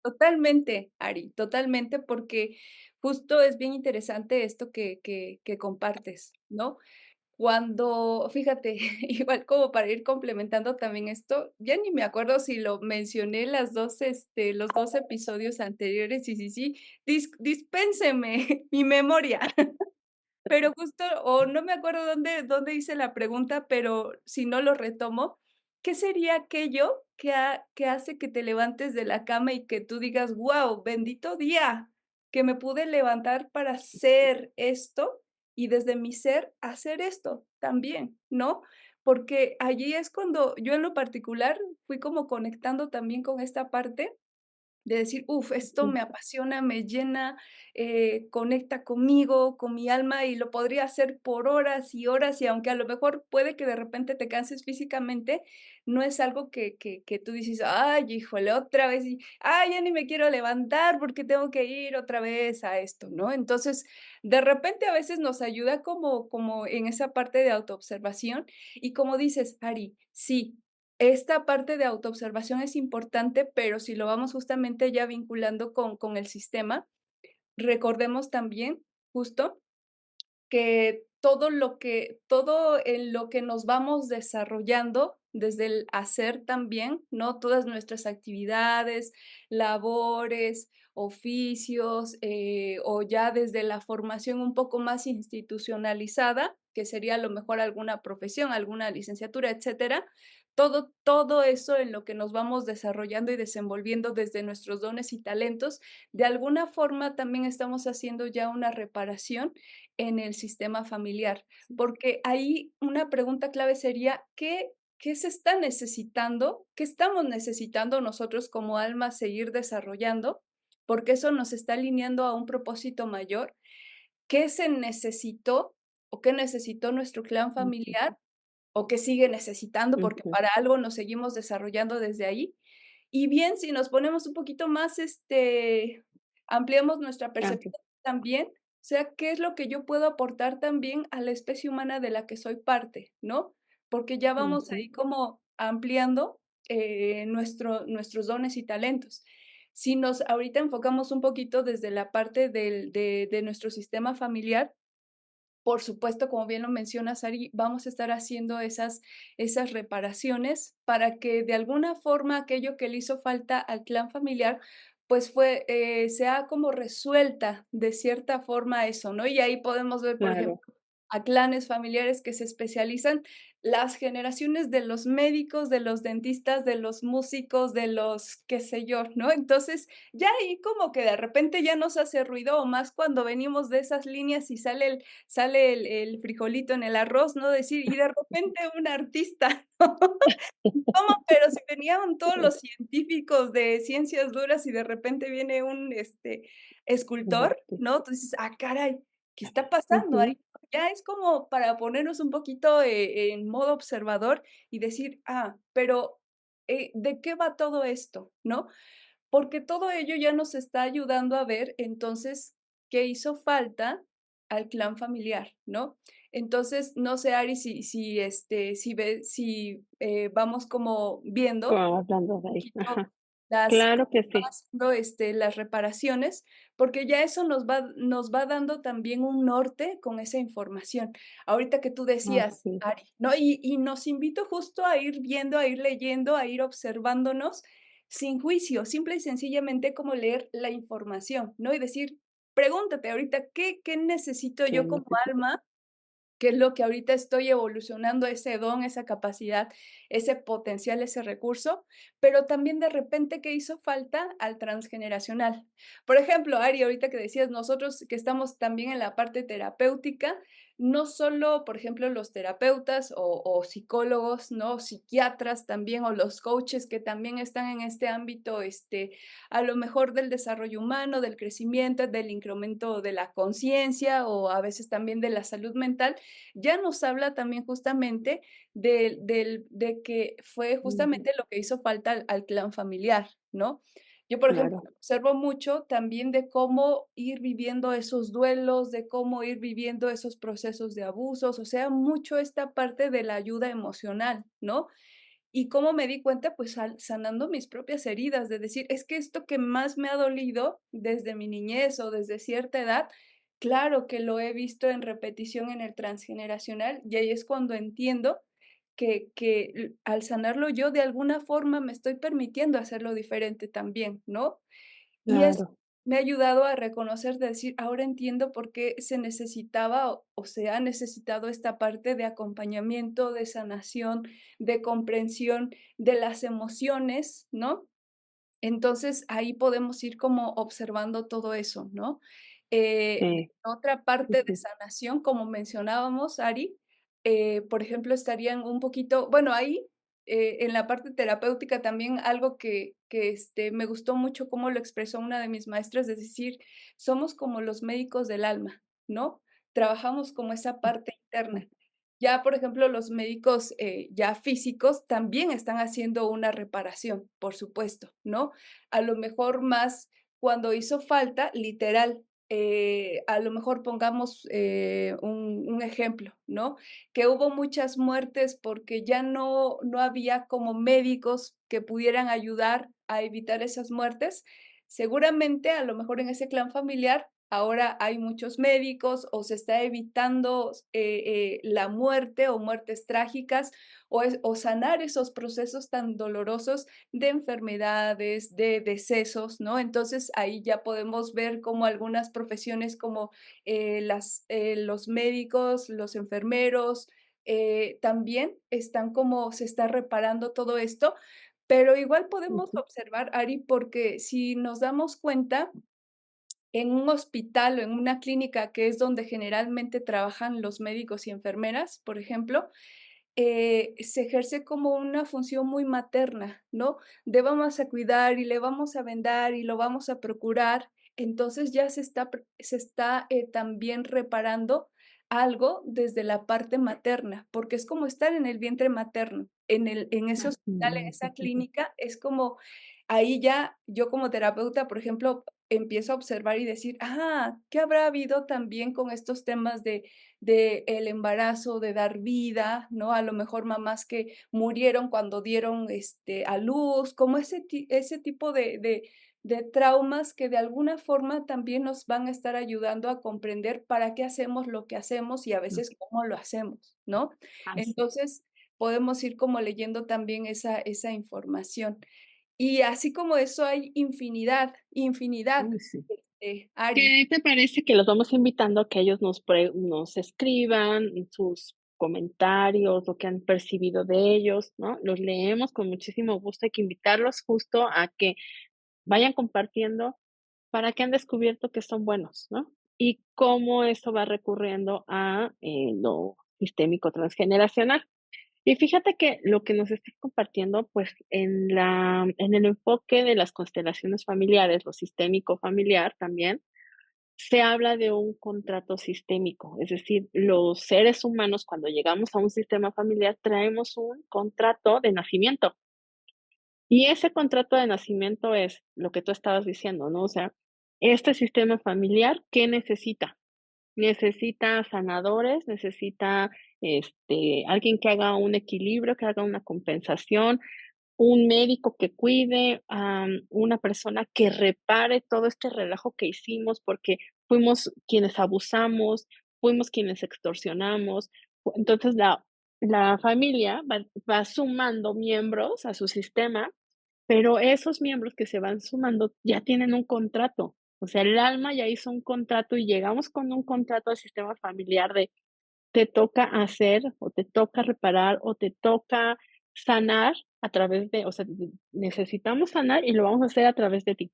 totalmente, Ari, totalmente, porque justo es bien interesante esto que compartes, ¿no? Cuando, fíjate, igual como para ir complementando también esto, ya ni me acuerdo si lo mencioné las 2 los 2 episodios anteriores, y sí, dispénseme mi memoria. Pero justo, o no me acuerdo dónde hice la pregunta, pero si no lo retomo, ¿qué sería aquello que hace que te levantes de la cama y que tú digas: "Guau, bendito día, que me pude levantar para hacer esto, y desde mi ser hacer esto también", ¿no? Porque allí es cuando yo en lo particular fui como conectando también con esta parte de decir: "Uf, esto Ujú, me apasiona, me llena, conecta conmigo, con mi alma", y lo podría hacer por horas y horas, y aunque a lo mejor puede que de repente te canses físicamente, no es algo que tú dices: "Ay, híjole, otra vez, y ay, ya ni me quiero levantar porque tengo que ir otra vez a esto", ¿no? Entonces, de repente a veces nos ayuda como en esa parte de autoobservación, y como dices, Ari, sí, esta parte de autoobservación es importante, pero si lo vamos justamente ya vinculando con el sistema, recordemos también, justo, que todo en lo que nos vamos desarrollando desde el hacer también, ¿no? Todas nuestras actividades, labores, oficios, o ya desde la formación un poco más institucionalizada, que sería a lo mejor alguna profesión, alguna licenciatura, etcétera. Todo eso en lo que nos vamos desarrollando y desenvolviendo desde nuestros dones y talentos, de alguna forma también estamos haciendo ya una reparación en el sistema familiar, sí, porque ahí una pregunta clave sería, ¿qué se está necesitando? ¿Qué estamos necesitando nosotros como alma seguir desarrollando? Porque eso nos está alineando a un propósito mayor. ¿Qué se necesitó o qué necesitó nuestro clan ujú, familiar o qué sigue necesitando? Porque ujú. para algo nos seguimos desarrollando desde ahí. Y bien, si nos ponemos un poquito más, ampliamos nuestra Amplio. percepción también, o sea, ¿qué es lo que yo puedo aportar también a la especie humana de la que soy parte?, ¿no? Porque ya vamos Ujú, ahí como ampliando, nuestros dones y talentos. Si nos ahorita enfocamos un poquito desde la parte de nuestro sistema familiar, por supuesto, como bien lo mencionas, Ari, vamos a estar haciendo esas reparaciones para que de alguna forma aquello que le hizo falta al clan familiar, pues sea como resuelta de cierta forma eso, ¿no? Y ahí podemos ver, por ejemplo, claro. a clanes familiares que se especializan, las generaciones de los médicos, de los dentistas, de los músicos, de los qué sé yo, ¿no? Entonces, ya ahí como que de repente ya nos hace ruido, o más cuando venimos de esas líneas y sale el frijolito en el arroz, ¿no? Decir, y de repente un artista, ¿cómo? Pero si venían todos los científicos de ciencias duras y de repente viene un, Un escultor, artista. ¿no? Tú dices: "Ah, caray, ¿qué está pasando ahí?". Ujú, Ya es como para ponernos un poquito, en modo observador y decir: "Ah, pero, ¿de qué va todo esto?", ¿no? Porque todo ello ya nos está ayudando a ver, entonces, qué hizo falta al clan familiar, ¿no? Entonces, no sé, Ari, vamos como viendo como hablando de ahí. poquito Ajá. las Claro cómo que van sí. haciendo, las reparaciones, porque ya eso nos va dando también un norte con esa información. Ahorita que tú decías, Así. Ari, ¿no? Y nos invito justo a ir viendo, a ir leyendo, a ir observándonos sin juicio, simple y sencillamente como leer la información, ¿no? Y decir, pregúntate ahorita, ¿qué necesito ¿Qué yo como necesito? alma? ¿Qué es lo que ahorita estoy evolucionando ese don, esa capacidad, ese potencial, ese recurso? Pero también de repente, ¿qué hizo falta al transgeneracional? Por ejemplo, Ari, ahorita que decías, nosotros que estamos también en la parte terapéutica, no solo, por ejemplo, los terapeutas o psicólogos, ¿no? Psiquiatras también, o los coaches que también están en este ámbito, a lo mejor del desarrollo humano, del crecimiento, del incremento de la conciencia o a veces también de la salud mental, ya nos habla también justamente de que fue Ujú, justamente lo que hizo falta al clan familiar, ¿no? Yo, por ejemplo, claro, observo mucho también de cómo ir viviendo esos duelos, de cómo ir viviendo esos procesos de abusos, o sea, mucho esta parte de la ayuda emocional, ¿no? ¿Y cómo me di cuenta? Pues sanando mis propias heridas, de decir, es que esto que más me ha dolido desde mi niñez o desde cierta edad, claro que lo he visto en repetición en el transgeneracional, y ahí es cuando entiendo que al sanarlo yo, de alguna forma me estoy permitiendo hacerlo diferente también, ¿no? Y eso Claro, me ha ayudado a reconocer, de decir, ahora entiendo por qué se necesitaba o se ha necesitado esta parte de acompañamiento, de sanación, de comprensión de las emociones, ¿no? Entonces, ahí podemos ir como observando todo eso, ¿no? sí, Otra parte de ujú, sanación, como mencionábamos, Ari, por ejemplo, estarían un poquito bueno, ahí, en la parte terapéutica también algo que me gustó mucho cómo lo expresó una de mis maestras, es decir, somos como los médicos del alma, ¿no? Trabajamos como esa parte mm, interna. Ya, por ejemplo, los médicos, ya físicos también están haciendo una reparación, por supuesto, ¿no? A lo mejor más cuando hizo falta, literal, a lo mejor pongamos, un ejemplo, ¿no? Que hubo muchas muertes porque ya no había como médicos que pudieran ayudar a evitar esas muertes. Seguramente, a lo mejor en ese clan familiar, ahora hay muchos médicos o se está evitando, la muerte o muertes trágicas o sanar esos procesos tan dolorosos de enfermedades, de decesos, ¿no? Entonces, ahí ya podemos ver como algunas profesiones como, los médicos, los enfermeros, también están como se está reparando todo esto, pero igual podemos ujú, observar, Ari, porque si nos damos cuenta, en un hospital o en una clínica, que es donde generalmente trabajan los médicos y enfermeras, por ejemplo, se ejerce como una función muy materna, ¿no? De vamos a cuidar y le vamos a vendar y lo vamos a procurar. Entonces ya se está también reparando algo desde la parte materna, porque es como estar en el vientre materno. En ese hospital, en ujú, esa clínica, es como ahí ya yo como terapeuta, por ejemplo, empiezo a observar y decir: "Ah, ¿qué habrá habido también con estos temas de el embarazo, de dar vida, ¿no? A lo mejor mamás que murieron cuando dieron, a luz, como ese tipo de traumas que de alguna forma también nos van a estar ayudando a comprender para qué hacemos lo que hacemos y a mm, veces cómo lo hacemos, ¿no? así, Entonces, podemos ir como leyendo también esa información. Y así como eso hay infinidad, infinidad, uy, sí. Ari. ¿Qué te parece que los vamos invitando a que ellos nos escriban sus comentarios, lo que han percibido de ellos, ¿no? Los leemos con muchísimo gusto, hay que invitarlos justo a que vayan compartiendo para que han descubierto que son buenos, ¿no? Y cómo esto va recurriendo a, lo sistémico transgeneracional. Y fíjate que lo que nos estás compartiendo, pues, en el enfoque de las constelaciones familiares, lo sistémico familiar también, se habla de un contrato sistémico, es decir, los seres humanos, cuando llegamos a un sistema familiar, traemos un contrato de nacimiento. Y ese contrato de nacimiento es lo que tú estabas diciendo, ¿no? O sea, este sistema familiar, ¿qué necesita? Necesita sanadores, necesita, alguien que haga un equilibrio, que haga una compensación, un médico que cuide, una persona que repare todo este relajo que hicimos, porque fuimos quienes abusamos, fuimos quienes extorsionamos. Entonces, la familia va sumando miembros a su sistema, pero esos miembros que se van sumando ya tienen un contrato. O sea, el alma ya hizo un contrato y llegamos con un contrato al sistema familiar de te toca hacer, o te toca reparar, o te toca sanar a través de, o sea, necesitamos sanar y lo vamos a hacer a través de ti.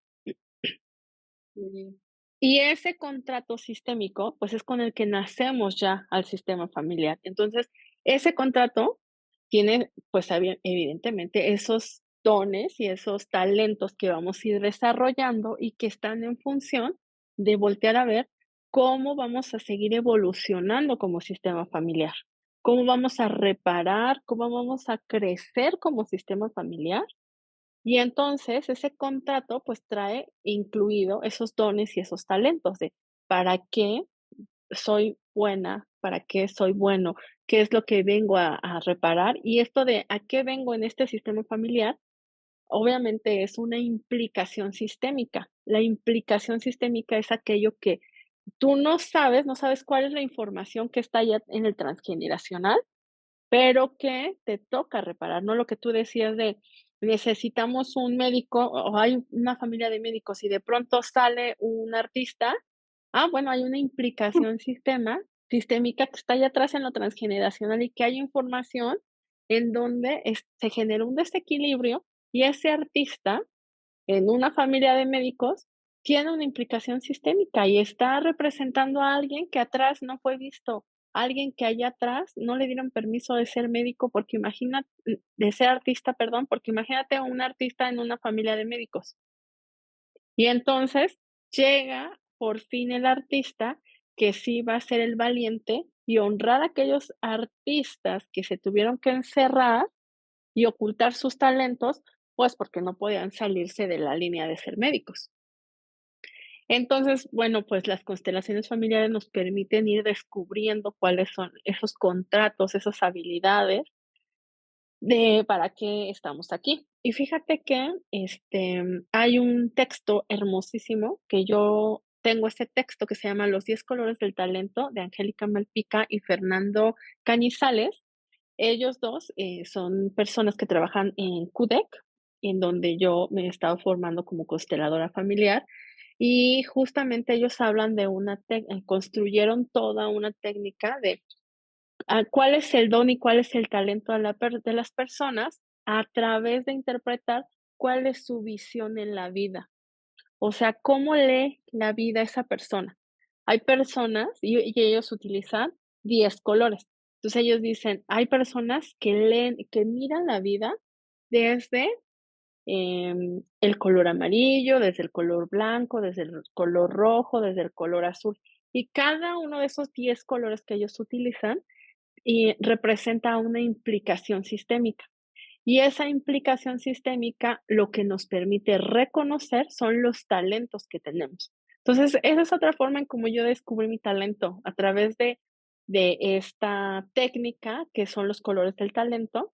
Sí. Y ese contrato sistémico, pues, es con el que nacemos ya al sistema familiar. Entonces, ese contrato tiene, pues, evidentemente, esos dones y esos talentos que vamos a ir desarrollando y que están en función de voltear a ver cómo vamos a seguir evolucionando como sistema familiar, cómo vamos a reparar, cómo vamos a crecer como sistema familiar y entonces ese contrato, pues, trae incluido esos dones y esos talentos de para qué soy buena, para qué soy bueno, qué es lo que vengo a reparar. Y esto de a qué vengo en este sistema familiar, obviamente es una implicación sistémica. La implicación sistémica es aquello que tú no sabes cuál es la información que está ya en el transgeneracional, pero que te toca reparar, ¿no? Lo que tú decías de necesitamos un médico o hay una familia de médicos y de pronto sale un artista, bueno, hay una implicación sistémica que está allá atrás en lo transgeneracional y que hay información en donde se genera un desequilibrio y ese artista en una familia de médicos tiene una implicación sistémica y está representando a alguien que atrás no fue visto, alguien que allá atrás no le dieron permiso de ser médico, porque de ser artista, perdón, porque imagínate a un artista en una familia de médicos. Y entonces llega por fin el artista que sí va a ser el valiente y honrar a aquellos artistas que se tuvieron que encerrar y ocultar sus talentos, pues porque no podían salirse de la línea de ser médicos. Entonces, bueno, pues las constelaciones familiares nos permiten ir descubriendo cuáles son esos contratos, esas habilidades de para qué estamos aquí. Y fíjate que hay un texto hermosísimo que yo tengo este texto que se llama Los 10 colores del talento de Angélica Malpica y Fernando Cañizales. Ellos 2 son personas que trabajan en QDEC, en donde yo me he estado formando como consteladora familiar, y justamente ellos hablan de construyeron toda una técnica de, cuál es el don y cuál es el talento de las personas a través de interpretar cuál es su visión en la vida. O sea, cómo lee la vida esa persona. Hay personas y ellos utilizan 10 colores. Entonces, ellos dicen, hay personas que miran la vida desde, el color amarillo, desde el color blanco, desde el color rojo, desde el color azul. Y cada uno de esos 10 colores que ellos utilizan, representa una implicación sistémica. Y esa implicación sistémica lo que nos permite reconocer son los talentos que tenemos. Entonces, esa es otra forma en cómo yo descubrí mi talento, a través de esta técnica que son los colores del talento.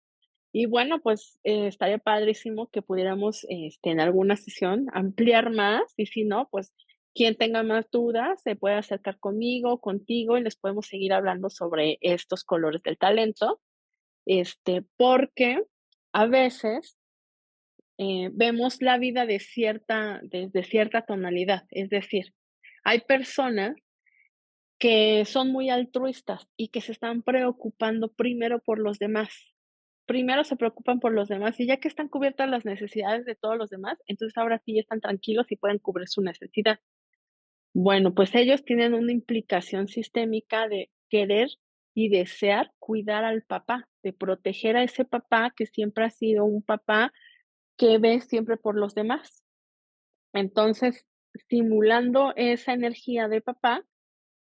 Y bueno, pues, estaría padrísimo que pudiéramos, en alguna sesión ampliar más, y si no, pues, quien tenga más dudas se puede acercar conmigo, contigo, y les podemos seguir hablando sobre estos colores del talento, porque a veces, vemos la vida desde cierta tonalidad. Es decir, hay personas que son muy altruistas y que se están preocupando primero por los demás. Primero se preocupan por los demás y ya que están cubiertas las necesidades de todos los demás, entonces ahora sí ya están tranquilos y pueden cubrir su necesidad. Bueno, pues ellos tienen una implicación sistémica de querer y desear cuidar al papá, de proteger a ese papá que siempre ha sido un papá que ve siempre por los demás. Entonces, simulando esa energía de papá,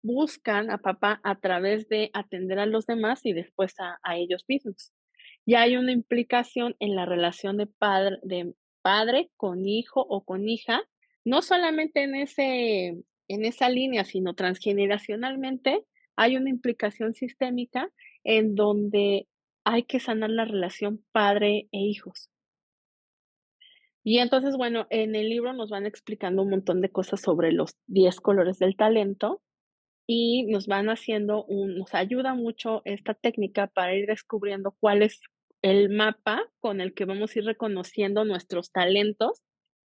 buscan a papá a través de atender a los demás y después a ellos mismos. Ya hay una implicación en la relación de padre con hijo o con hija, no solamente en esa línea, sino transgeneracionalmente, hay una implicación sistémica en donde hay que sanar la relación padre e hijos. Y entonces, bueno, en el libro nos van explicando un montón de cosas sobre los 10 colores del talento y nos ayuda mucho esta técnica para ir descubriendo cuál es el mapa con el que vamos a ir reconociendo nuestros talentos.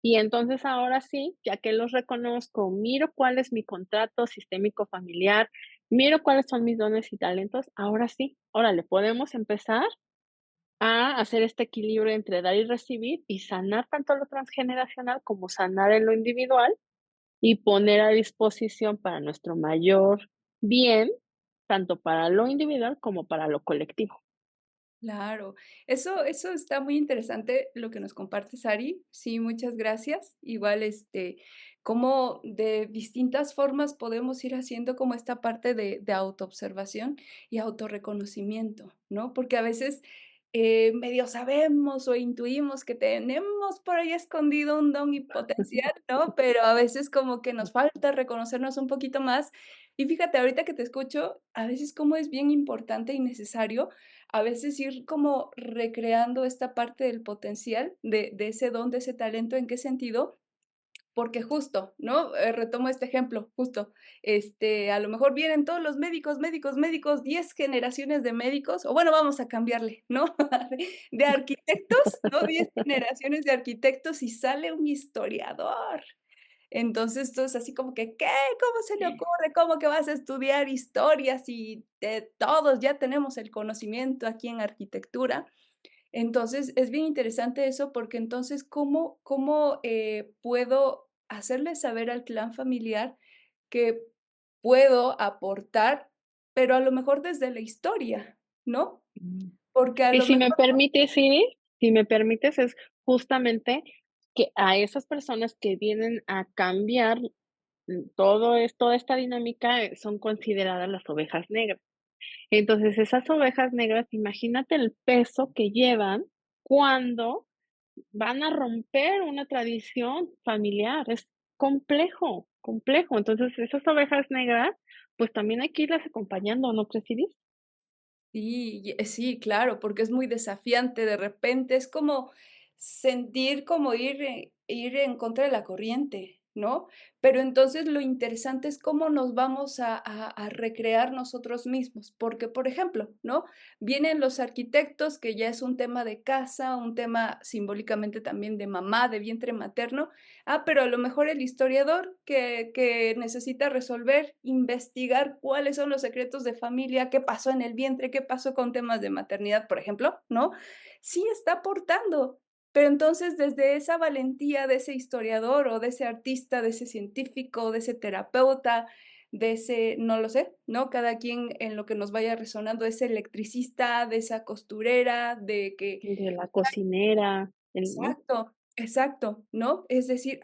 Y entonces ahora sí, ya que los reconozco, miro cuál es mi contrato sistémico familiar, miro cuáles son mis dones y talentos, ahora sí, órale, podemos empezar a hacer este equilibrio entre dar y recibir y sanar tanto lo transgeneracional como sanar en lo individual y poner a disposición para nuestro mayor bien, tanto para lo individual como para lo colectivo. Claro, eso está muy interesante lo que nos compartes, Ari. Sí, muchas gracias. Igual, cómo de distintas formas podemos ir haciendo como esta parte de autoobservación y autorreconocimiento, ¿no? Porque a veces medio sabemos o intuimos que tenemos por ahí escondido un don y potencial, ¿no? Pero a veces como que nos falta reconocernos un poquito más. Y fíjate, ahorita que te escucho, a veces como es bien importante y necesario, a veces ir como recreando esta parte del potencial, de ese don, de ese talento, ¿en qué sentido? Porque justo, ¿no? Retomo este ejemplo, justo, a lo mejor vienen todos los médicos, médicos, médicos, 10 generaciones de médicos, o bueno, vamos a cambiarle, ¿no? De arquitectos, ¿no? 10 generaciones de arquitectos y sale un historiador. Entonces, todo es así como que, ¿qué? ¿Cómo se le ocurre? ¿Cómo que vas a estudiar historia si de todos ya tenemos el conocimiento aquí en arquitectura? Entonces, es bien interesante eso, porque entonces, ¿cómo puedo hacerle saber al clan familiar que puedo aportar, pero a lo mejor desde la historia, ¿no? Mm. Porque a Y lo si me mejor permites, Iris, si me permites, es justamente que a esas personas que vienen a cambiar, toda esta dinámica, son consideradas las ovejas negras. Entonces, esas ovejas negras, imagínate el peso que llevan cuando van a romper una tradición familiar. Es complejo, complejo. Entonces, esas ovejas negras, pues también hay que irlas acompañando, ¿no crees, Iris? sí, sí, claro, porque es muy desafiante, de repente es como sentir como ir en contra de la corriente, ¿no? Pero entonces lo interesante es cómo nos vamos a recrear nosotros mismos, porque, por ejemplo, ¿no? Vienen los arquitectos, que ya es un tema de casa, un tema simbólicamente también de mamá, de vientre materno. Pero a lo mejor el historiador que necesita resolver, investigar cuáles son los secretos de familia, qué pasó en el vientre, qué pasó con temas de maternidad, por ejemplo, ¿no? Sí está aportando, pero entonces desde esa valentía de ese historiador o de ese artista, de ese científico, de ese terapeuta, de ese, no lo sé, ¿no? Cada quien en lo que nos vaya resonando, ese electricista, de esa costurera, de que De la cocinera, el ¿no? exacto, exacto, ¿no? Es decir,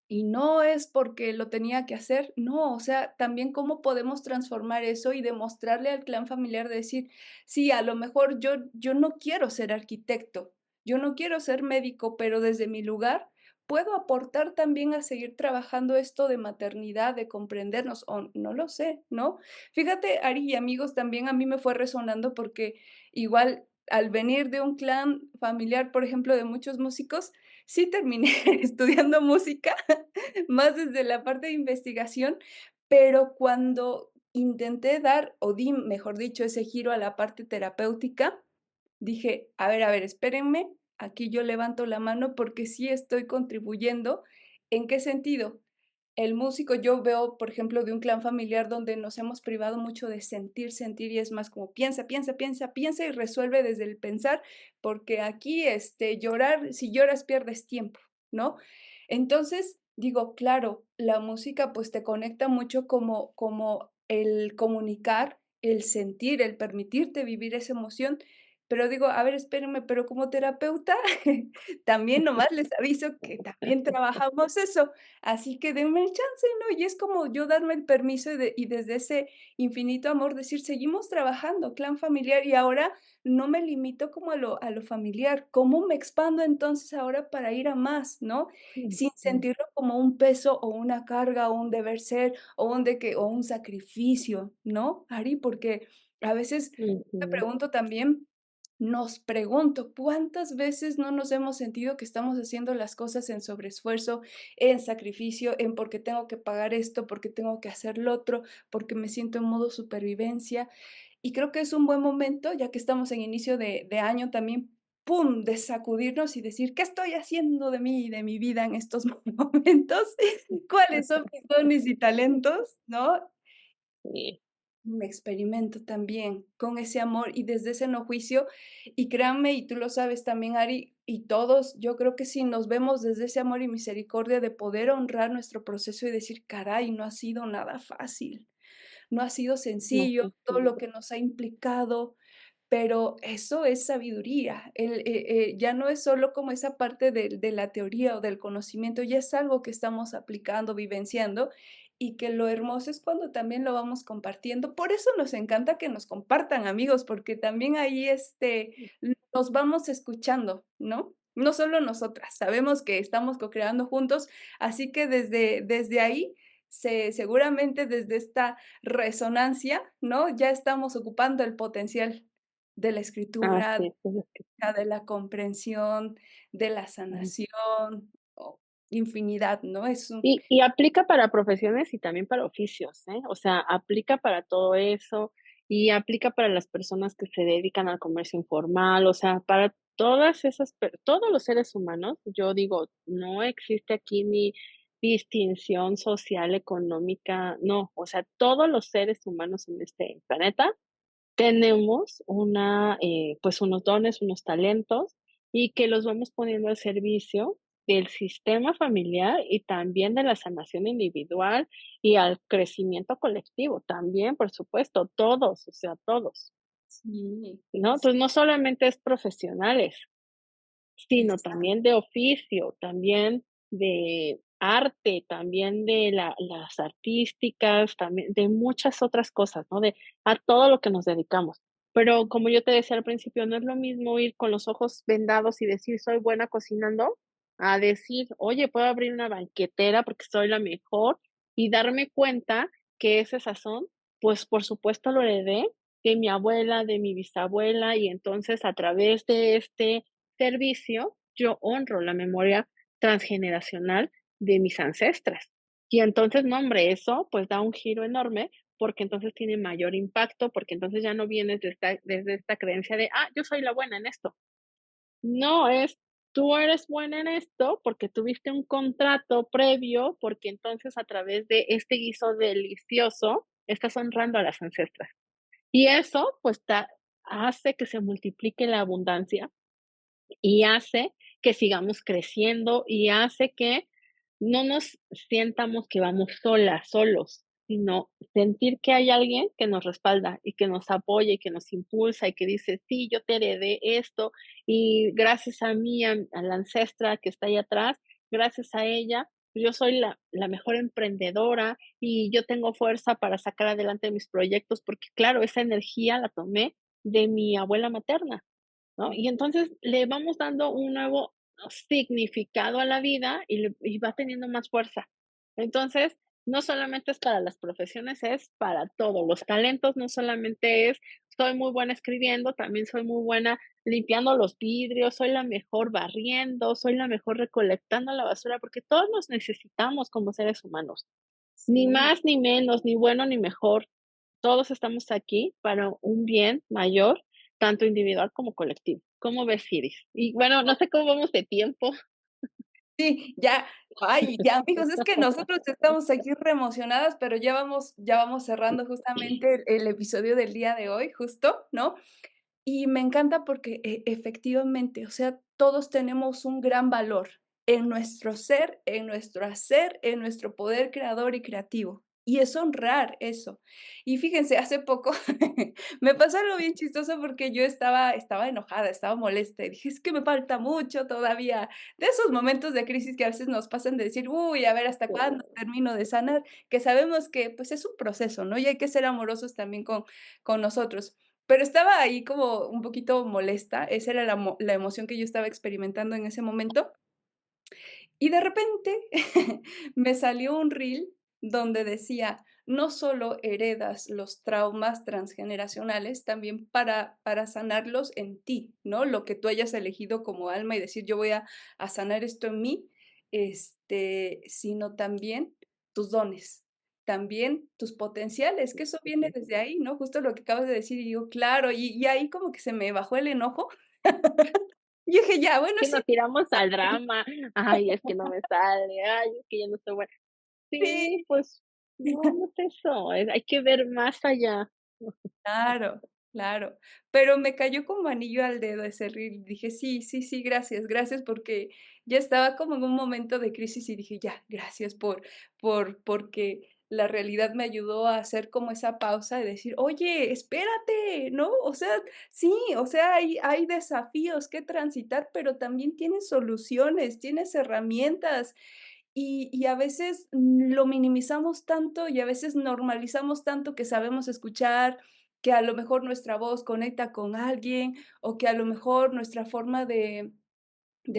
y no es porque lo tenía que hacer, no, o sea, también cómo podemos transformar eso y demostrarle al clan familiar de decir, sí, a lo mejor yo no quiero ser arquitecto, yo no quiero ser médico, pero desde mi lugar puedo aportar también a seguir trabajando esto de maternidad, de comprendernos, o no lo sé, ¿no? Fíjate, Ari y amigos, también a mí me fue resonando porque igual al venir de un clan familiar, por ejemplo, de muchos músicos, sí terminé estudiando música, más desde la parte de investigación, pero cuando intenté dar, o di, mejor dicho, ese giro a la parte terapéutica, dije: a ver, espérenme, aquí yo levanto la mano porque sí estoy contribuyendo". ¿En qué sentido? El músico, yo veo, por ejemplo, de un clan familiar donde nos hemos privado mucho de sentir, sentir, y es más como piensa, piensa, piensa, piensa y resuelve desde el pensar, porque aquí, llorar, si lloras pierdes tiempo, ¿no? Entonces, digo, claro, la música, pues, te conecta mucho como el comunicar, el sentir, el permitirte vivir esa emoción, pero digo, a ver, espérenme, pero como terapeuta, también nomás les aviso que también trabajamos eso. Así que denme el chance, ¿no? Y es como yo darme el permiso y desde ese infinito amor decir: "Seguimos trabajando, clan familiar", y ahora no me limito como a lo familiar, ¿cómo me expando entonces ahora para ir a más, no? Sin Ujú, sentirlo como un peso o una carga o un deber ser o un sacrificio, ¿no, Ari? Porque a veces me ujú. pregunto también nos pregunto, ¿cuántas veces no nos hemos sentido que estamos haciendo las cosas en sobreesfuerzo, en sacrificio, en porque tengo que pagar esto, porque tengo que hacer lo otro, porque me siento en modo supervivencia? Y creo que es un buen momento, ya que estamos en inicio de año también, ¡pum!, de sacudirnos y decir, ¿qué estoy haciendo de mí y de mi vida en estos momentos? ¿Cuáles son mis dones y talentos?, ¿no? Sí, Me experimento también con ese amor y desde ese no juicio. Y créanme, y tú lo sabes también, Ari, y todos, yo creo que si nos vemos desde ese amor y misericordia de poder honrar nuestro proceso y decir, caray, no ha sido nada fácil, no ha sido sencillo, todo ujú, lo que nos ha implicado, pero eso es sabiduría. Ya no es solo como esa parte de la teoría o del conocimiento, ya es algo que estamos aplicando, vivenciando, y que lo hermoso es cuando también lo vamos compartiendo. Por eso nos encanta que nos compartan, amigos, porque también ahí, nos vamos escuchando, ¿no? No solo nosotras, sabemos que estamos co-creando juntos, así que desde ahí, seguramente desde esta resonancia, ¿no? Ya estamos ocupando el potencial de la escritura, Así es que de la comprensión, de la sí. sanación, o infinidad, ¿no? Es un Y aplica para profesiones y también para oficios, ¿eh? O sea, aplica para todo eso y aplica para las personas que se dedican al comercio informal, o sea, para todas esas todos los seres humanos, yo digo, no existe aquí ni distinción social, económica, no, o sea, todos los seres humanos en este planeta tenemos pues, unos dones, unos talentos, y que los vamos poniendo al servicio del sistema familiar y también de la sanación individual y al crecimiento colectivo también, por supuesto, todos, o sea, todos, sí, ¿no? sí, Entonces, no solamente es profesionales, sino exacto, también de oficio, también de arte, también de las artísticas, también de muchas otras cosas, ¿no? De a todo lo que nos dedicamos. Pero como yo te decía al principio, no es lo mismo ir con los ojos vendados y decir: "Soy buena cocinando", a decir: "Oye, puedo abrir una banquetera porque soy la mejor", y darme cuenta que ese sazón, pues, por supuesto, lo heredé de mi abuela, de mi bisabuela, y entonces a través de este servicio, yo honro la memoria transgeneracional de mis ancestras. Y entonces, no, hombre, eso pues da un giro enorme porque entonces tiene mayor impacto, porque entonces ya no vienes desde esta creencia de, yo soy la buena en esto. No, es tú eres buena en esto porque tuviste un contrato previo, porque entonces a través de este guiso delicioso estás honrando a las ancestras. Y eso pues hace que se multiplique la abundancia y hace que sigamos creciendo y hace que no nos sientamos que vamos solas, solos, sino sentir que hay alguien que nos respalda y que nos apoya y que nos impulsa y que dice, sí, yo te heredé esto y gracias a mí, a la ancestra que está ahí atrás, gracias a ella, yo soy la mejor emprendedora y yo tengo fuerza para sacar adelante mis proyectos porque, claro, esa energía la tomé de mi abuela materna. ¿No? Y entonces le vamos dando un nuevo significado a la vida y va teniendo más fuerza. Entonces, no solamente es para las profesiones, es para todo. Los talentos no solamente es, soy muy buena escribiendo, también soy muy buena limpiando los vidrios, soy la mejor barriendo, soy la mejor recolectando la basura, porque todos nos necesitamos como seres humanos. Ni sí. más ni menos, ni bueno ni mejor. Todos estamos aquí para un bien mayor, tanto individual como colectivo. ¿Cómo ves, Iris? Y bueno, no sé cómo vamos de tiempo. Sí, ya, ay, ya, amigos, es que nosotros estamos aquí reemocionadas, pero ya vamos cerrando justamente el episodio del día de hoy, justo, ¿no? Y me encanta porque efectivamente, o sea, todos tenemos un gran valor en nuestro ser, en nuestro hacer, en nuestro poder creador y creativo. Y es honrar eso. Y fíjense, hace poco me pasó algo bien chistoso porque yo estaba enojada, estaba molesta y dije, es que me falta mucho todavía. De esos momentos de crisis que a veces nos pasan de decir, uy, a ver hasta cuándo termino de sanar, que sabemos que pues es un proceso, ¿no? Y hay que ser amorosos también con nosotros. Pero estaba ahí como un poquito molesta, esa era la emoción que yo estaba experimentando en ese momento, y de repente me salió un reel donde decía: "No solo heredas los traumas transgeneracionales, también para sanarlos en ti", ¿no? Lo que tú hayas elegido como alma y decir: "Yo voy a sanar esto en mí", sino también tus dones, también tus potenciales, que eso viene desde ahí, ¿no? Justo lo que acabas de decir, y digo: "Claro", y ahí como que se me bajó el enojo. Y dije: "Ya, bueno, Que sí". nos tiramos al drama. Ay, es que no me sale. Ay, es que yo no estoy buena. Sí, Sí. pues no, no es eso. Hay que ver más allá. Claro, claro. Pero me cayó como anillo al dedo ese reel. Dije: "Sí, sí, sí, gracias, gracias", porque ya estaba como en un momento de crisis y dije: "Ya, gracias porque la realidad me ayudó a hacer como esa pausa de decir: 'Oye, espérate'", ¿no? O sea, sí, o sea, hay desafíos que transitar, pero también tienes soluciones, tienes herramientas. y a veces lo minimizamos tanto y a veces normalizamos tanto que sabemos escuchar, que a lo mejor nuestra voz conecta con alguien o que a lo mejor nuestra forma de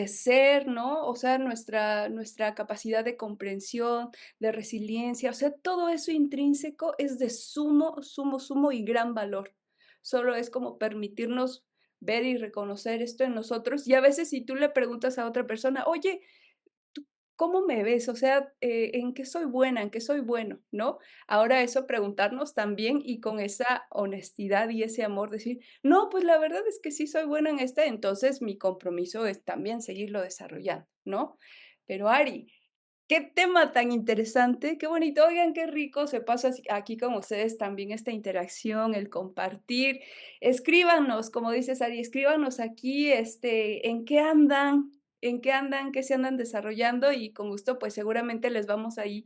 ser, ¿no? O sea, nuestra capacidad de comprensión, de resiliencia, o sea, todo eso intrínseco es de sumo, sumo, sumo y gran valor. Solo es como permitirnos ver y reconocer esto en nosotros. Y a veces si tú le preguntas a otra persona: "Oye, ¿cómo me ves? O sea, ¿en qué soy buena? ¿En qué soy bueno?", ¿no? Ahora eso preguntarnos también y con esa honestidad y ese amor decir: "No, pues la verdad es que sí soy buena en este, entonces mi compromiso es también seguirlo desarrollando", ¿no? Pero Ari, qué tema tan interesante, qué bonito. Oigan, qué rico se pasa aquí con ustedes también esta interacción, el compartir. Escríbanos, como dices, Ari, escríbanos aquí, en qué andan, qué se andan desarrollando y con gusto, pues seguramente les vamos a ir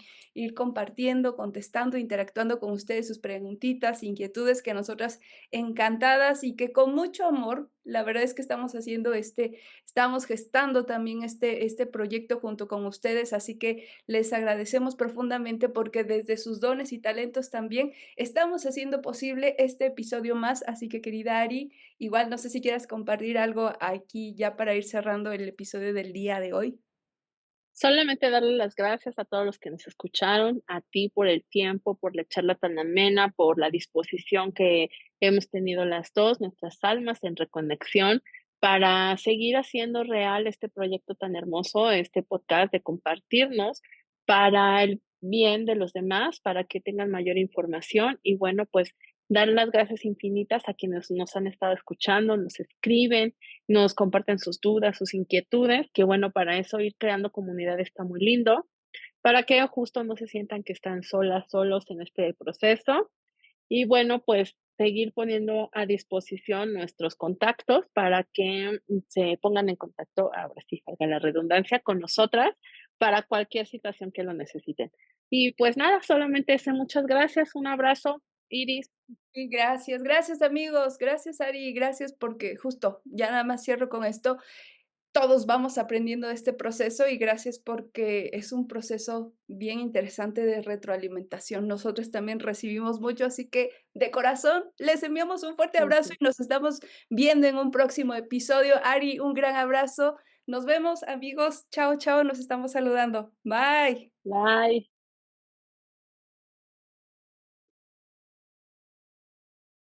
compartiendo, contestando, interactuando con ustedes sus preguntitas, inquietudes que nosotras encantadas y que con mucho amor, la verdad es que estamos gestando también este proyecto junto con ustedes, así que les agradecemos profundamente porque desde sus dones y talentos también estamos haciendo posible este episodio más. Así que querida Ari, igual no sé si quieras compartir algo aquí ya para ir cerrando el episodio del día de hoy. Solamente darle las gracias a todos los que nos escucharon, a ti por el tiempo, por la charla tan amena, por la disposición que hemos tenido las 2, nuestras almas en reconexión, para seguir haciendo real este proyecto tan hermoso, este podcast de compartirnos para el bien de los demás, para que tengan mayor información y bueno, pues dar las gracias infinitas a quienes nos han estado escuchando, nos escriben, nos comparten sus dudas, sus inquietudes, que bueno, para eso ir creando comunidad está muy lindo, para que justo no se sientan que están solas, solos en este proceso. Y bueno, pues seguir poniendo a disposición nuestros contactos para que se pongan en contacto, ahora sí, valga la redundancia, con nosotras para cualquier situación que lo necesiten. Y pues nada, solamente eso, muchas gracias, un abrazo, Iris. Y gracias, gracias amigos, gracias Ari, gracias porque justo, ya nada más cierro con esto. Todos vamos aprendiendo de este proceso y gracias porque es un proceso bien interesante de retroalimentación. Nosotros también recibimos mucho, así que de corazón les enviamos un fuerte abrazo Ujú. y nos estamos viendo en un próximo episodio. Ari, un gran abrazo. Nos vemos, amigos. Chao, chao. Nos estamos saludando. Bye. Bye.